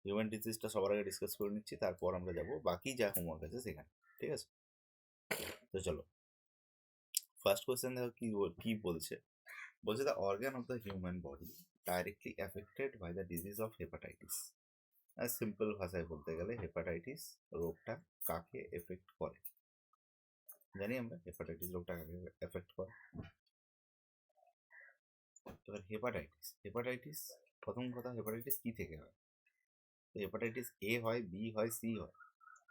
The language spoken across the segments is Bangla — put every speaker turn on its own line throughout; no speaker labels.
হিউম্যান ডিজিজটা সবার আগে ডিসকাস করে নিচ্ছি, তারপর আমরা যাব বাকি যা হোমওয়ার্ক আছে সেখানে। ঠিক আছে, তো চলো ফার্স্ট কোয়েশ্চেন দেখো কি বলছে। বলছে the organ of the human body directly affected by the disease of hepatitis. আর সিম্পল ভাষায় বলতে গেলে হেপাটাইটিস রোগটা কাকে এফেক্ট করে? জানি আমরা হেপাটাইটিস রোগটা কাকে এফেক্ট করে। এবার হেপাটাইটিস প্রথম কথা, হেপাটাইটিস কি থেকে হয়? হেপাটাইটিস এ হয়, বি হয়, সি হয়।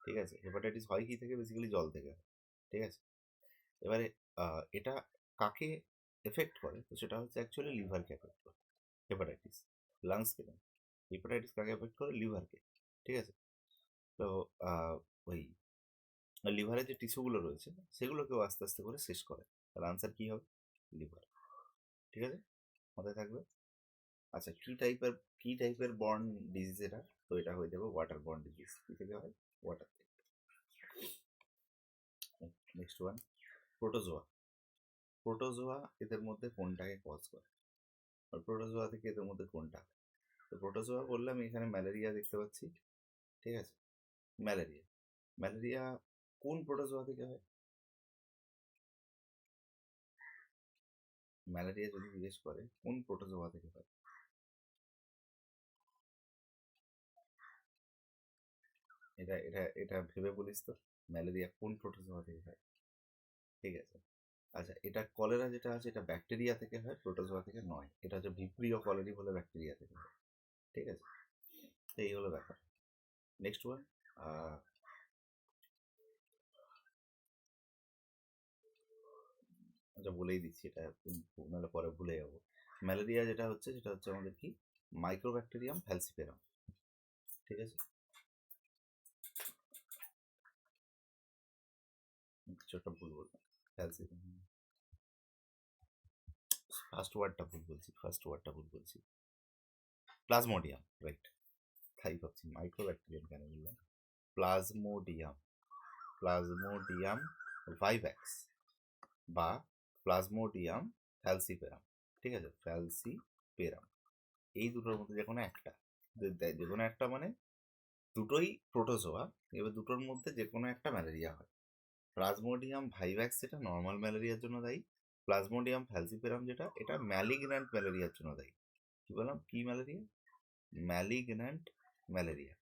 ঠিক আছে, হেপাটাইটিস হয় কি থেকে? বেসিক্যালি জল থেকে হয়। ঠিক আছে, এবারে এটা কাকে এফেক্ট করে? তো সেটা হচ্ছে অ্যাকচুয়ালি লিভারকে এফেক্ট করে হেপাটাইটিস, লাংসকে নয়। হেপাটাইটিস কাকে এফেক্ট করে? লিভারকে। ঠিক আছে, তো ওই লিভারের যে টিস্যুগুলো রয়েছে সেগুলোকেও আস্তে আস্তে করে শেষ করে। তাহলে আনসার কি হবে? লিভার। ঠিক আছে, মাথায় থাকবে। আচ্ছা, কি টাইপের বর্ন ডিজিজ এটা? তো এটা হয়ে যাবে ওয়াটার বর্ন ডিজিজ। কি থেকে হয়? ওয়াটার থেকে। নেক্সট ওয়ান, প্রোটোজোয়া এদের মধ্যে কোনটাকে কজ করে? আর প্রোটোজোয়া থেকে এদের মধ্যে কোনটা? তো প্রোটোজোয়া বললাম, এখানে ম্যালেরিয়া দেখতে পাচ্ছি। ঠিক আছে, ম্যালেরিয়া কোন প্রোটোজোয়া থেকে হয়? ম্যালেরিয়া যদি জিজ্ঞেস করে কোন প্রোটোজোয়া থেকে হয়, এটা এটা এটা ভেবে বলিস তো, ম্যালেরিয়া কোন প্রোটোজোয়া থেকে হয়। ঠিক আছে, আচ্ছা, এটা কলেরা যেটা আছে এটা ব্যাকটেরিয়া থেকে হয়, প্রোটোজোয়া থেকে নয়। এটা হচ্ছে ভিব্রিও কলেরি বলে ব্যাকটেরিয়া থেকে হয়। ঠিক আছে, এই হলো ব্যাপার। নেক্সট ওয়ান, আচ্ছা বলেই দিচ্ছি, এটা নাহলে পরে ভুলে যাবো। ম্যালেরিয়া যেটা হচ্ছে সেটা হচ্ছে আমাদের কি? Mycobacterium falciparum. ঠিক আছে, ছোট্ট ভুল বললাম, ফ্যালসিপেরাম। ফার্স্ট ওয়ার্ডটা ভুল বলছি। Plasmodium, right. তাই ভাবছি মাইক্রোব্যাকটেরিয়াম কেন বললাম। প্লাজমোডিয়াম, প্লাজমোডিয়াম ভাইভ্যাক্স বা প্লাজমোডিয়াম ফ্যালসিপেরাম। ঠিক আছে, ফ্যালসিপেরাম, এই দুটোর মধ্যে যে কোনো একটা, যে কোনো একটা মানে দুটোই প্রোটোজোয়া। এবার দুটোর মধ্যে যে কোনো একটা ম্যালেরিয়া হয়। প্লাজমোডিয়াম ভাইভ্যাক্স যেটা নর্মাল ম্যালেরিয়ার জন্য দায়ী, প্লাজমোডিয়াম ফ্যালসিপেরাম যেটা এটা ম্যালিগন্যান্ট ম্যালেরিয়ার জন্য দায়ী। কি বললাম? কি ম্যালেরিয়া? ম্যালিগন্যান্ট ম্যালেরিয়া,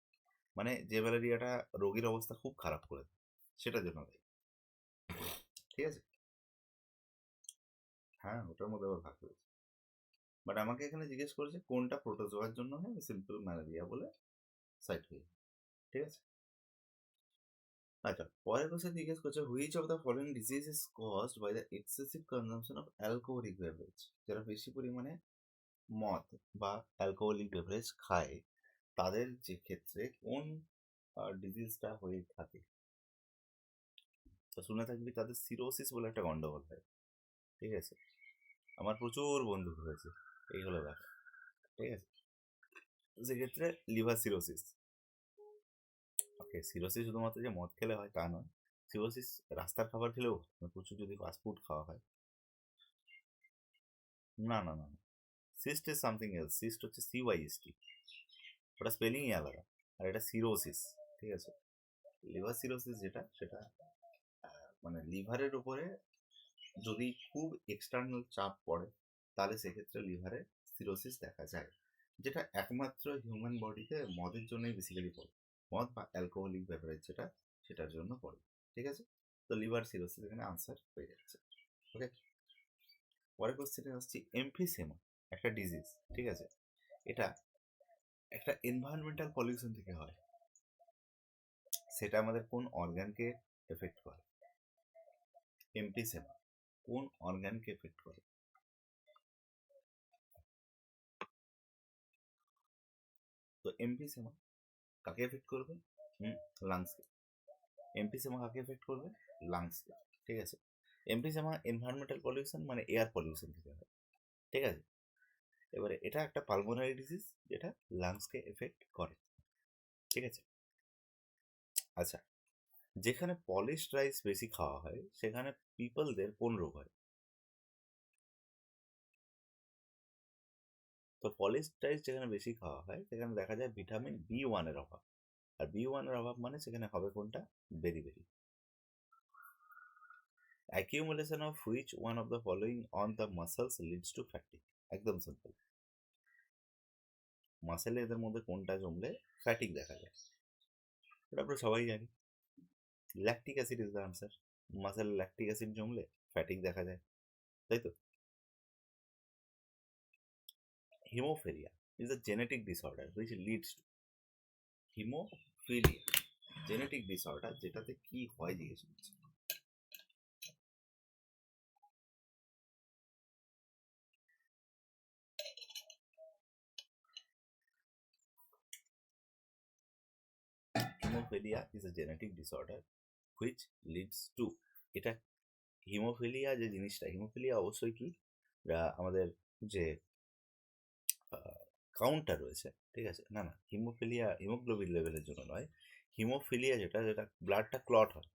মানে যে ম্যালেরিয়াটা রোগীর অবস্থা খুব খারাপ করে দেয়, সেটার জন্য দায়ী। ঠিক আছে, হ্যাঁ ওটার মধ্যে আবার ভাগ রয়েছে। বাট আমাকে এখানে জিজ্ঞেস করেছে কোনটা প্রোটোজোয়ার জন্য হয়, আমি সিম্পল ম্যালেরিয়া বলে সাইড হয়ে যাই। ঠিক আছে, আচ্ছা পরের কোশ্চেন জিজ্ঞেস করছে which of the following disease is caused by the excessive consumption of alcoholic beverage. যারা বেশি পরিমাণে মদ বা অ্যালকোহলিক বেভারেজ খায় তাদের যে ক্ষেত্রে কোন ডিজিজটা হয়ে থাকে? তো শুনে থাকবি তাদের সিরোসিস বলে একটা গন্ডগোল হয়। ঠিক আছে, আমার প্রচুর বন্ধু হয়েছে, এই হলো ব্যাপার। ঠিক আছে, সেক্ষেত্রে লিভার সিরোসিস। ওকে, সিরোসিস শুধুমাত্র যে মদ খেলে হয় তা নয়, সিরোসিস রাস্তার খাবার খেলেও প্রচুর যদি ফাস্টফুড খাওয়া হয়। না না না, cyst is something else. Cyst হচ্ছে CYST, ওটা স্পেলিংই আলাদা। আর এটা সিরোসিস। ঠিক আছে, লিভার সিরোসিস যেটা সেটা মানে লিভারের উপরে যদি খুব এক্সটার্নাল চাপ পড়ে তাহলে সেক্ষেত্রে লিভারে সিরোসিস দেখা যায়, যেটা একমাত্র হিউম্যান বডিতে মদের জন্যই বেসিক্যালি পড়ে। মদ বা অ্যালকোহলিক বেভারেজ যেটা, সেটার জন্য পড়ে। ঠিক আছে, তো লিভার সিরোসিস এখানে আনসার হয়ে যাচ্ছে। ওকে, পরের কোশ্চেনে আসছি। এমফিসেমা একটা ডিজিজ। ঠিক আছে, এটা একটা এনভায়রনমেন্টাল পলিউশন থেকে হয়। সেটা আমাদের কোন অর্গানকে এফেক্ট করে? এমফিসেমা কোন অর্গানকে এফেক্ট করে? তো এমফিসেমা কাকে এফেক্ট করবে? লাংসকে। এমফিসেমা কাকে এফেক্ট করবে? লাংসকে। ঠিক আছে, এমফিসেমা এনভায়রনমেন্টাল পলিউশন মানে এয়ার পলিউশন থেকে হয়। ঠিক আছে, এবারে এটা একটা পালমোনারি ডিজিজ যেটা লাংসকে এফেক্ট করে। ঠিক আছে, আচ্ছা, যেখানে পলিশড রাইস বেশি খাওয়া হয় সেখানে পিপলদের কোন রোগ হয়? তো পলিস্টাইজ যেখানে বেশি খাওয়া হয় সেখানে দেখা যায় ভিটামিন B1 এর অভাব, আর B1 এর অভাব মানে সেখানে হবে কোনটা, বেরি। Accumulation of which one of the following on the muscles leads to fatigue. একদম সিম্পল, মাসেলে এদের মধ্যে কোনটা জমলে ফ্যাটিক দেখা যায়, এটা আমরা সবাই জানি, lactic acid is the answer. মাসেলে ল্যাকটিক অ্যাসিড জমলে ফ্যাটিক দেখা যায়, তাই তো। Haemophilia is a genetic disorder which leads to, haemophilia genetic disorder, যেটাতে কি হয় জিজ্ঞেস করছে। Haemophilia is a genetic disorder which leads to, এটা হিমোফিলিয়া যে জিনিসটা, হিমোফিলিয়া অবশ্যই কি আমাদের যে কাউন্টটা রয়েছে, ঠিক আছে, না না, হিমোফিলিয়া হিমোগ্লোবিন লেভেলের জন্য নয়, হিমোফিলিয়া যেটা যেটা ব্লাডটা ক্লট হয়,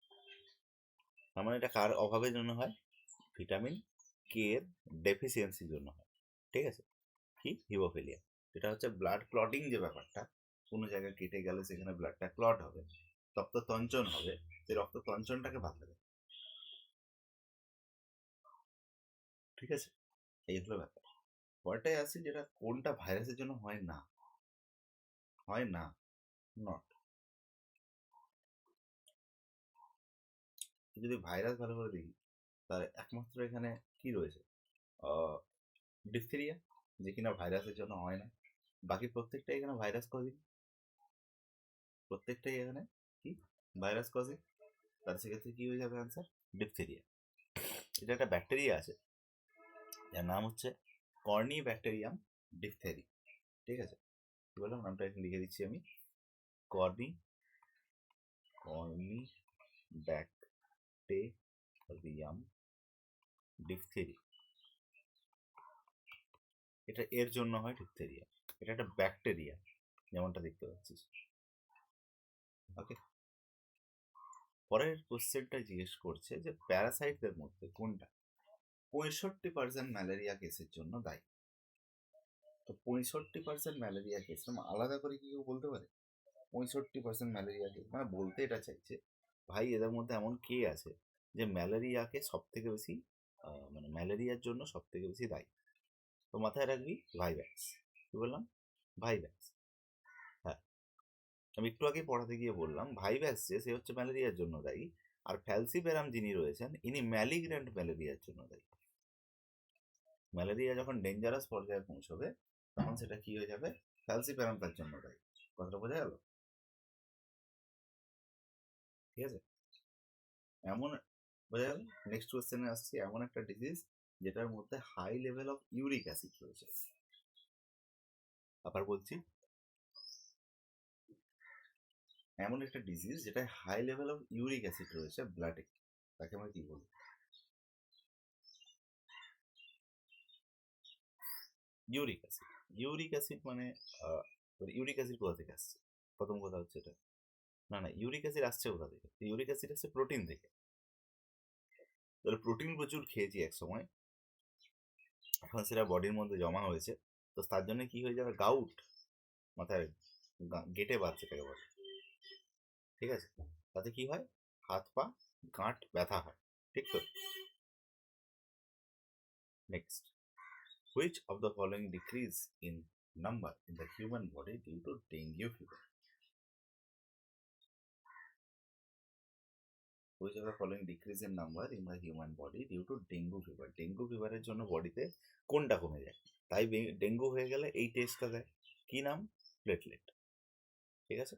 তার মানে এটা কার অভাবের জন্য হয়, ভিটামিন কে এর ডেফিসিয়েন্সির জন্য হয়, ঠিক আছে। কি হিমোফিলিয়া, এটা হচ্ছে ব্লাড ক্লটিং যে ব্যাপারটা, কোনো জায়গায় কেটে গেলে সেখানে ব্লাডটা ক্লট হবে, রক্ত তঞ্চন হবে, সেই রক্ত তঞ্চনটাকে বাধা দেয়, ঠিক আছে, এই হলো ব্যাপার। পরটাই আছে যেটা কোনটা ভাইরাসের জন্য হয় না, হয় না, নট। যদি ভাইরাস ভালো করে দেখি তাহলে একমাত্র এখানে কি রয়েছে, ডিপথেরিয়া, যে কিনা ভাইরাসের জন্য হয় না, বাকি প্রত্যেকটাই এখানে ভাইরাস কজিং, প্রত্যেকটাই এখানে কি ভাইরাস কজিং, তার সেক্ষেত্রে কি হয়ে যাবে আনসার, ডিপথেরিয়া। এটা একটা ব্যাকটেরিয়া আছে যার নাম হচ্ছে কর্নি ব্যাকটেরিয়াম ডিপথেরি, ঠিক আছে, কি বললাম নামটা এখানে লিখে দিচ্ছি আমি, কর্নি কর্নি ব্যাকটেরিয়াম ডিপথেরি, এটা এর জন্য হয় ডিপথেরিয়া, এটা একটা ব্যাকটেরিয়া যেমনটা দেখতে পাচ্ছিস, ওকে। পরের কোশ্চেনটা জিজ্ঞেস করছে যে প্যারাসাইটদের মধ্যে কোনটা 65% ম্যালেরিয়া কেসের জন্য দায়ী। তো 65% ম্যালেরিয়া কেস আলাদা করে কি কেউ বলতে পারে, 65% ম্যালেরিয়া কেস মানে বলতে এটা চাইছে ভাই এদের মধ্যে এমন কে আছে যে ম্যালেরিয়াকে সব থেকে বেশি মানে ম্যালেরিয়ার জন্য সব থেকে বেশি দায়ী। তো মাথায় রাখবি ভাইরাস, কি বললাম, ভাইরাস, হ্যাঁ, আমি একটু আগে পড়াতে গিয়ে বললাম ভাইরাস যে সে হচ্ছে ম্যালেরিয়ার জন্য দায়ী, আর ফ্যালসিপেরাম যিনি রয়েছেন ইনি ম্যালিগ্র্যান্ট ম্যালেরিয়ার জন্য দায়ী। ম্যালেরিয়া যখন ডেঞ্জারাস পর্যায়ে পৌঁছবে তখন সেটা কি হয়ে যাবে, ফ্যালসিপেরাম তার জন্য দায়ী। কথাটা বোঝা গেল, ঠিক আছে, এমন বোঝা গেল। নেক্সট কোয়েশ্চেনে আসছি, এমন একটা ডিজিজ যেটার মধ্যে high level of uric acid রয়েছে, আবার বলছি, এমন একটা ডিজিজ যেটা high level of uric acid রয়েছে ব্লাডে, তাকে আমরা কি বলি, ইউরিক অ্যাসিড। ইউরিক অ্যাসিড মানে ইউরিক অ্যাসিড কোথা থেকে আসছে, প্রথম কথা হচ্ছে এটা, না না, ইউরিক অ্যাসিড আসছে কোথা থেকে, ইউরিক অ্যাসিড আসছে প্রোটিন থেকে, তাহলে প্রোটিন প্রচুর খেয়েছি এক সময়, এখন সেটা বডির মধ্যে জমা হয়েছে, তো তার জন্য কি হয়ে যাবে, গাউট, মাথায় গেটে বাত যেটাকে বলে, ঠিক আছে, তাতে কি হয়, হাত পা গাঁট ব্যথা হয়, ঠিক তো। Next, which of the following decrease in number in the human body due to dengue fever, which of the following decrease in number in the human body due to dengue fever, dengue ফিভারের জন্য বডিতে কোনটা কমে যায়, তাই ডেঙ্গু হয়ে গেলে এই টেস্টটা দেয়, কি নাম, প্লেটলেট, ঠিক আছে।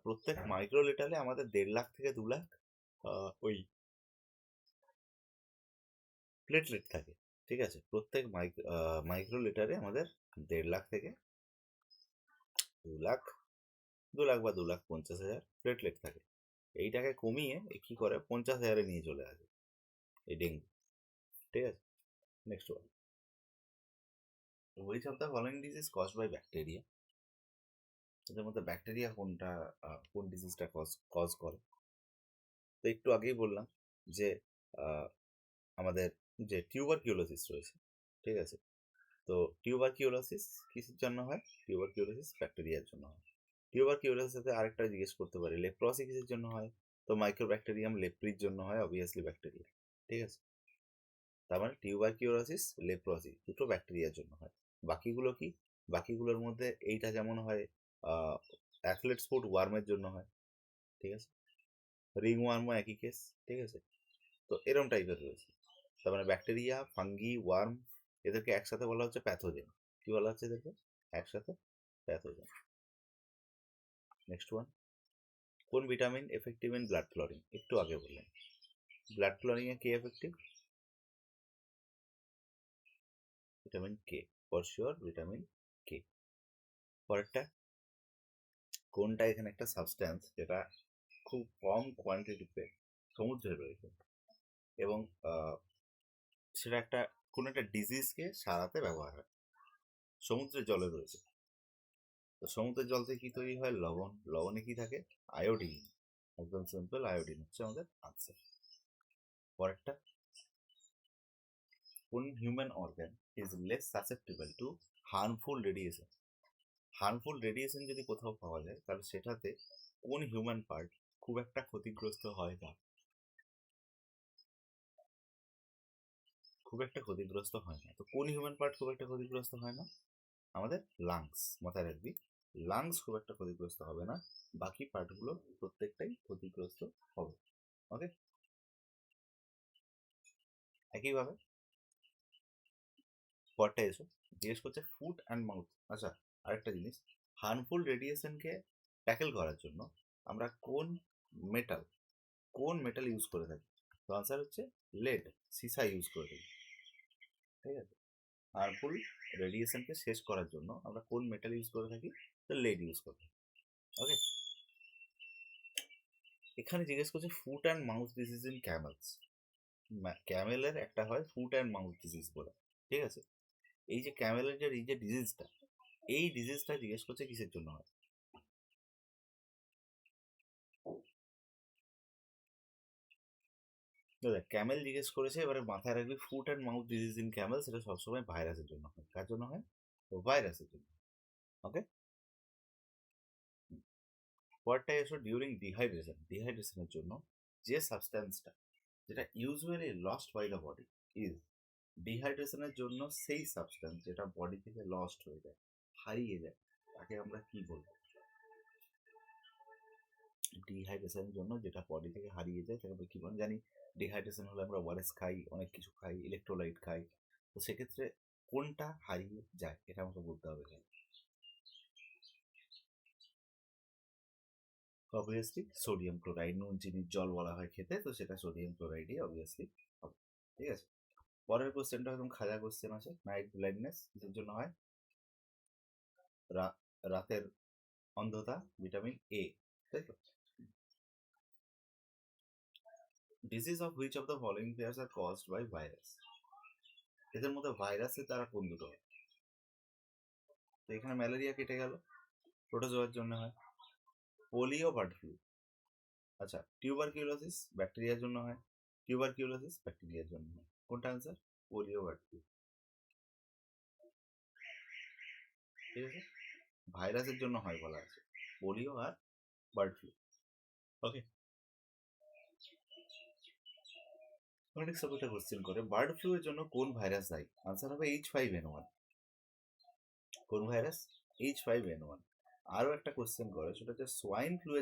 প্রত্যেক মাইক্রো লিটারে আমাদের 1.5 লাখ থেকে 2 লাখ ওই প্লেটলেট থাকে, ঠিক আছে, প্রত্যেক মাইক্রো লিটারে আমাদের 1.5 লাখ থেকে 2 লাখ, 2 লাখ বা 2,50,000 প্লেটলেট থাকে, এইটাকে কমিয়ে কি করে 50,000-এ নিয়ে চলে আসে এই ডেঙ্গু, ঠিক আছে। Next one, which of the following disease cause by bacteria, এদের মধ্যে ব্যাকটেরিয়া কোনটা কোন ডিজিজটা কজ করে, তো একটু আগেই বললাম যে আমাদের যে টিউবারকিউলোসিস রয়েছে, ঠিক আছে? তো টিউবারকিউলোসিস কিসের জন্য হয়? টিউবারকিউলোসিস ব্যাকটেরিয়ার জন্য হয়। টিউবারকিউলোসিসে আরেকটা জিজ্ঞেস করতে পারি, লেপ্রসি কিসের জন্য হয়? তো মাইক্রোব্যাকটেরিয়াম লেপ্রির জন্য হয়, অবভিয়াসলি ব্যাকটেরিয়া। ঠিক আছে, তার মানে টিউবারকিউলোসিস, লেপ্রসি দুটো ব্যাকটেরিয়ার জন্য হয়। বাকিগুলো কি? বাকিগুলোর মধ্যে এইটা যেমন হয় অ্যাথলেটস ফুট ওয়ার্মের জন্য হয়। ঠিক আছে, রিং ওয়ার্মও একই কেস। ঠিক আছে, তো এরম টাইপের রয়েছে। তার মানে ব্যাকটেরিয়া, ফাঙ্গি, ওয়ার্ম এদেরকে একসাথে বলা হচ্ছে প্যাথোজেন। কি বলা হচ্ছে এদেরকে? একসাথে প্যাথোজেন। নেক্সট ওয়ান, কোন vitamin effective in blood clotting? একটু আগে বললাম blood clotting A K effective? Vitamin K, for sure vitamin K. পরেরটা, কোনটা এখানে একটা সাবস্ট্যান্স যেটা খুব কম কোয়ান্টিটিতে সমুদ্রে রয়েছে এবং সেটা একটা কোন একটা ডিজিজকে সারাতে ব্যবহার হয়, সমুদ্রের জলে রয়েছে। তো সমুদ্রের জল থেকে কি তৈরি হয়? লবণ। লবণে কি থাকে? আয়োডিন। একদম সিম্পল, আয়োডিন হচ্ছে আমাদের আনসার। পরেরটা, কোন human organ is less susceptible to harmful radiation? Harmful radiation যদি কোথাও পাওয়া যায় তাহলে সেটাতে কোন হিউম্যান পার্ট খুব একটা ক্ষতিগ্রস্ত হয় না? খুব একটা ক্ষতিগ্রস্ত হয় না। তো কোন হিউম্যান পার্ট খুব একটা ক্ষতিগ্রস্ত হয় না? আমাদের লাংস। মাথায় রাখবি, লাংস খুব একটা ক্ষতিগ্রস্ত হবে না, বাকি পার্টগুলো প্রত্যেকটাই ক্ষতিগ্রস্ত হবে। ওকে, একইভাবে পরটা এসো, জিজ্ঞেস করছে ফুট অ্যান্ড মাউথ। আচ্ছা, আরেকটা জিনিস, হার্মফুল রেডিয়েশনকে ট্যাকেল করার জন্য আমরা কোন মেটাল ইউজ করে থাকি? তো আনসার হচ্ছে লেড, সিসা ইউজ করে থাকি। ঠিক আছে, হার্মফুল রেডিয়েশনকে শেষ করার জন্য আমরা কোন মেটাল ইউজ করে থাকি? তো লেড ইউজ করে থাকি। ওকে, এখানে জিজ্ঞেস করছে foot and mouth disease in camels. ক্যামেলের একটা হয় ফুট অ্যান্ড মাউথ ডিজিজ বলে। ঠিক আছে, এই যে ক্যামেলের যে এই যে ডিজিজটা, এই ডিজিজটা জিজ্ঞেস করছে কিসের জন্য হয়? ক্যামেল জিজ্ঞেস করেছে, এবারে মাথায় রাখবি foot and mouth disease in Camel সেটা সবসময় ভাইরাসের জন্য হয়। কার জন্য হয়? ও ভাইরাসের জন্য। ওকে, পরটা এসো, ডিউরিং ডিহাইড্রেশনের জন্য যে সাবস্ট্যান্সটা যেটা usually lost by the body is, ডিহাইড্রেশনের জন্য সেই সাবস্ট্যান্স যেটা বডি থেকে লস্ট হয়ে যায়, হারিয়ে যায়, তাকে আমরা কি বলবো? ডিহাইড্রেশনের জন্য যেটা বডি থেকে হারিয়ে যায় তাকে আমরা কি বলি? জানি ডিহাইড্রেশন হলে আমরা ওয়ারেস খাই, অনেক কিছু খাই, ইলেকট্রোলাইট খাই। তো সেক্ষেত্রে কোনটা হারিয়ে যায় এটা আমাকে বলতে হবে। অবভিয়াসলি সোডিয়াম ক্লোরাইড, নুন চিনির জল বলা হয় খেতে, তো সেটা সোডিয়াম ক্লোরাইডই অবভিয়াসলি হবে। ঠিক আছে, পরের কোশ্চেনটা একদম খাজা কোশ্চেন আছে, নাইট ব্লাইন্ডনেস কিসের জন্য হয়? রাতের অন্ধতা, ভিটামিন এ। তাই তো, disease of which of the following pairs are caused by virus? এদের মধ্যে ভাইরাসের দ্বারা কোন দুটো হয়? তো এখানে ম্যালেরিয়া কেটে গেল, প্রোটোজোয়ার জন্য হয়। Polio, bird flu. আচ্ছা, টিউবারকিউলোসিস ব্যাকটেরিয়ার জন্য হয়, টিউবারকিউলোসিস ব্যাকটেরিয়ার জন্য হয়। কোনটা আনসার? Polio, bird flu. ঠিক আছে, ভাইরাসের জন্য হয় বলা আছে, পোলিও আর বার্ড ফ্লু। ওকে, অনেক সাবজেক্টে কোশ্চেন করে বার্ড ফ্লু এর জন্য কোন ভাইরাস দায়ী? আনসার হবে H5N1। কোন ভাইরাস? H5N1। আরও একটা কোশ্চেন করে, সেটা হচ্ছে সোয়াইন ফ্লু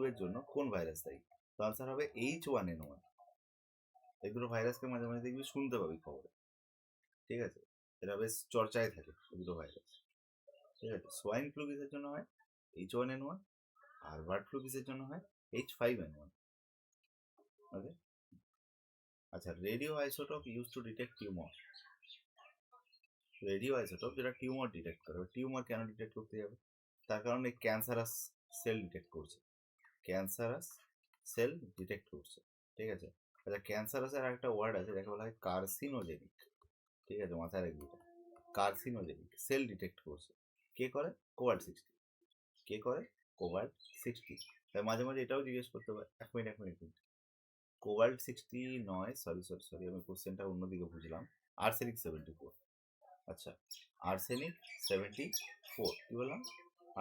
এর জন্য কোন ভাইরাস দায়ী? তো আনসার হবে H1N1। এই দুটো ভাইরাসকে মাঝে মাঝে দেখবি শুনতে পাবি খবরে। ঠিক আছে, এরা বেশ চর্চায় থাকে দুটো ভাইরাস। ঠিক আছে, সোয়াইন ফ্লু কিসের জন্য হয়? H1N1। আর বার্ড ফ্লু কিসের জন্য হয়? H5N1। ওকে, আচ্ছা, radio isotope use to detect tumour. Radio isotope যেটা টিউমার ডিটেক্ট করে, টিউমার কেন ডিটেক্ট করতে যাবে? তার কারণে ক্যান্সারাস সেল ডিটেক্ট করছে, ক্যান্সারাস সেল ডিটেক্ট করছে। ঠিক আছে, আচ্ছা, ক্যান্সারাসের একটা ওয়ার্ড আছে যাকে বলা হয় কার্সিনোজেনিক। ঠিক আছে, মাথায় রাখবি, কার্সিনোজেনিক সেল ডিটেক্ট করছে। কে করে? কোভাল্ট-60। কে করে? কোভাল্ট-60। তাই মাঝে মাঝে এটাও জিজ্ঞেস করতে পারে, এক মিনিট, কোভাল্ট-60 নয়, সরি, আমি কোশ্চেনটা অন্যদিকে বুঝলাম। আর্সেনিক 74। আচ্ছা, আর্সেনিক 74 কি বললাম?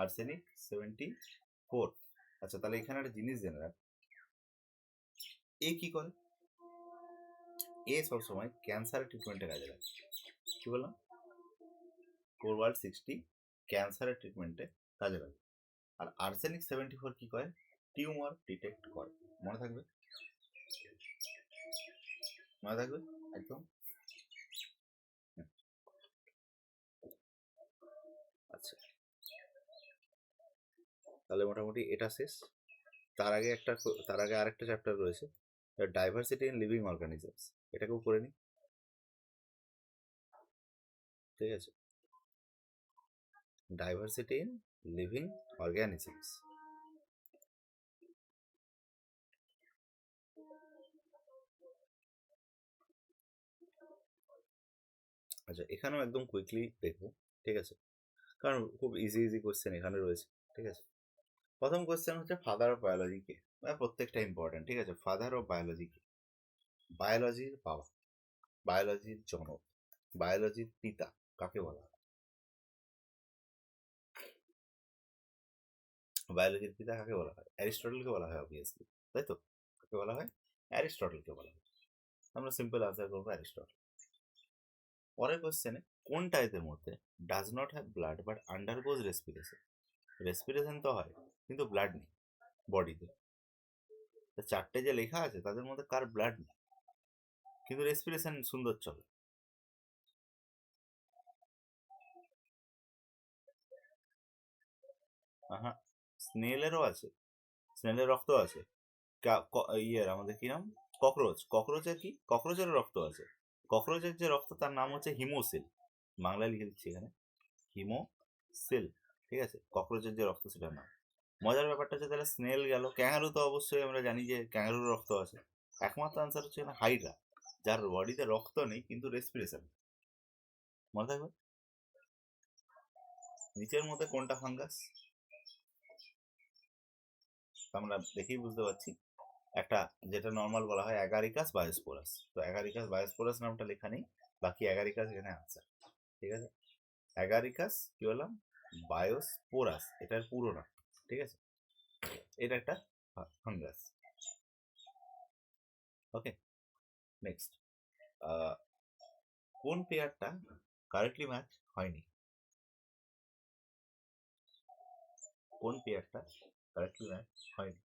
আর্সেনিক 74। আচ্ছা, তাহলে এখানে একটা জিনিস জেনে রাখ, এ কি করে? এ সবসময় ক্যান্সারের ট্রিটমেন্টে কাজে লাগে। কি বললাম? কোরওয়াল্ট 60 ক্যান্সারের ট্রিটমেন্টে কাজে লাগে। আর আর্সেনিক 74 কি করে? টিউমার ডিটেক্ট করে। মনে থাকবে? মনে থাকবে একদম। আচ্ছা, তাহলে মোটামুটি এটা শেষ। তার আগে আরেকটা চ্যাপ্টার রয়েছে, ডাইভার্সিটি ইন লিভিং অর্গানিজমস, এটাকেও করে নিই। ঠিক আছে, ডাইভার্সিটি ইন লিভিং অর্গানিজমস। আচ্ছা, এখানেও একদম কুইকলি দেখবো। ঠিক আছে, কারণ খুব ইজি ইজি কোয়েশ্চেন এখানে রয়েছে। ঠিক আছে, প্রথম কোয়েশ্চেন হচ্ছে ফাদার অফ বায়োলজি কে? প্রত্যেকটা ইম্পর্টেন্ট। ঠিক আছে, ফাদার অফ বায়োলজি কে? বায়োলজির বাবা, বায়োলজির জনক, বায়োলজির পিতা কাকে বলা হয়? বায়োলজির পিতা কাকে বলা হয়? অ্যারিস্টটলকে বলা হয় অবভিয়াসলি, তাই তো? কাকে বলা হয়? অ্যারিস্টটলকে বলা হয়। আমরা সিম্পল আনসার করবো অ্যারিস্টটল। পরের কোশ্চেনে কোনটা এদের মধ্যে does not have blood but আন্ডারগোজ respiration? Respiration তো হয় কিন্তু ব্লাড নেই বডিতে। চারটে যে লেখা আছে তাদের মধ্যে কার ব্লাড নেই কিন্তু রেসপিরেশন সুন্দর চলে? হ্যাঁ, স্নেলেরও আছে, স্নেলের রক্ত আছে। ইয়ের আমাদের কি নাম, ককরোচ, ককরোচের কি, ককরোচেরও রক্ত আছে। ককরোচের যে রক্ত তার নাম হচ্ছে হিমোসিল, বাংলায় লিখে দিচ্ছি এখানে, হিমোসিল। ঠিক আছে, ককরোচের যে রক্ত সেটার নাম। মজার ব্যাপারটা হচ্ছে তাহলে স্নেল গেল, ক্যাঙ্গারু তো অবশ্যই আমরা জানি যে ক্যাঙ্গারুর রক্ত আছে। একমাত্র আনসার হচ্ছে এখানে হাইড্রা, যার বডিতে রক্ত নেই কিন্তু রেসপিরেশন। মনে থাকবে? নিচের মধ্যে কোনটা ফাঙ্গাস? আমরা দেখেই বুঝতে পারছি, একটা যেটা নর্মাল বলা হয় অ্যাগারিকাস বায়োস্পোরাস, তো অ্যাগারিকাস বায়োস্পোরাস নামটা লেখা নেই, বাকি অ্যাগারিকাস এখানে আনসার। ঠিক আছে, অ্যাগারিকাস কি বললাম, বায়োস্পোরাস এটার পুরো নাম। ঠিক আছে, এটা একটা ফাঙ্গাস। ওকে, নেক্সট, কোন পেয়ারটা কারেক্টলি ম্যাচ হয়নি? কোন পেয়ারটা কারেক্টলি ম্যাচ হয়নি?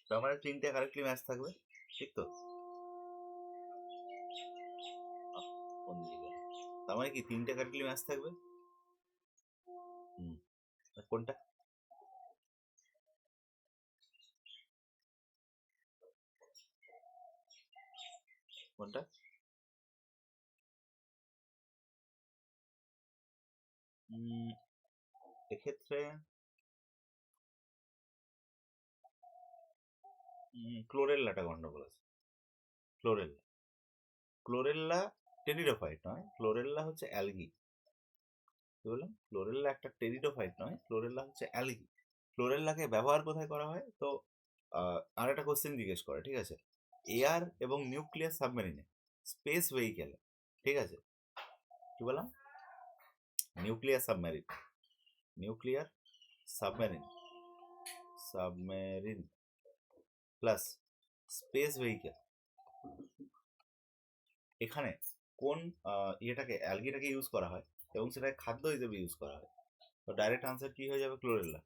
তার মানে তিনটে কারেক্টলি ম্যাচ থাকবে, ঠিক তো? কোন দিকে? তার মানে কি তিনটে কারেক্টলি ম্যাচ থাকবে? হুম, কোনটা? কোনটা? এক্ষেত্রে ক্লোরেল্লাটা গন্ডগোল আছে। ক্লোরেল্লা, ক্লোরেল্লা টেরিডোফাইট নয়, ক্লোরেল্লা হচ্ছে অ্যালগি। কি বললাম? ক্লোরেল্লা একটা টেরিডোফাইট নয়, ক্লোরেল্লা হচ্ছে অ্যালগি। ক্লোরেল্লাকে ব্যবহার কোথায় করা হয়? তো আর একটা কোশ্চেন জিজ্ঞেস করে, ঠিক আছে, এয়ার এবং নিউক্লিয়ার সাবমেরিনে, স্পেস ভেহিকেলে, ঠিক আছে, কি বললাম, nuclear submarine, nuclear submarine, submarine plus space vehicle, এখানে কোন ইয়েটাকে, অ্যালগিটাকে ইউজ করা হয় এবং সেটাকে খাদ্য হিসেবে ইউজ করা হয়? তো ডাইরেক্ট আনসার কি হয়ে যাবে? ক্লোরেল্লা।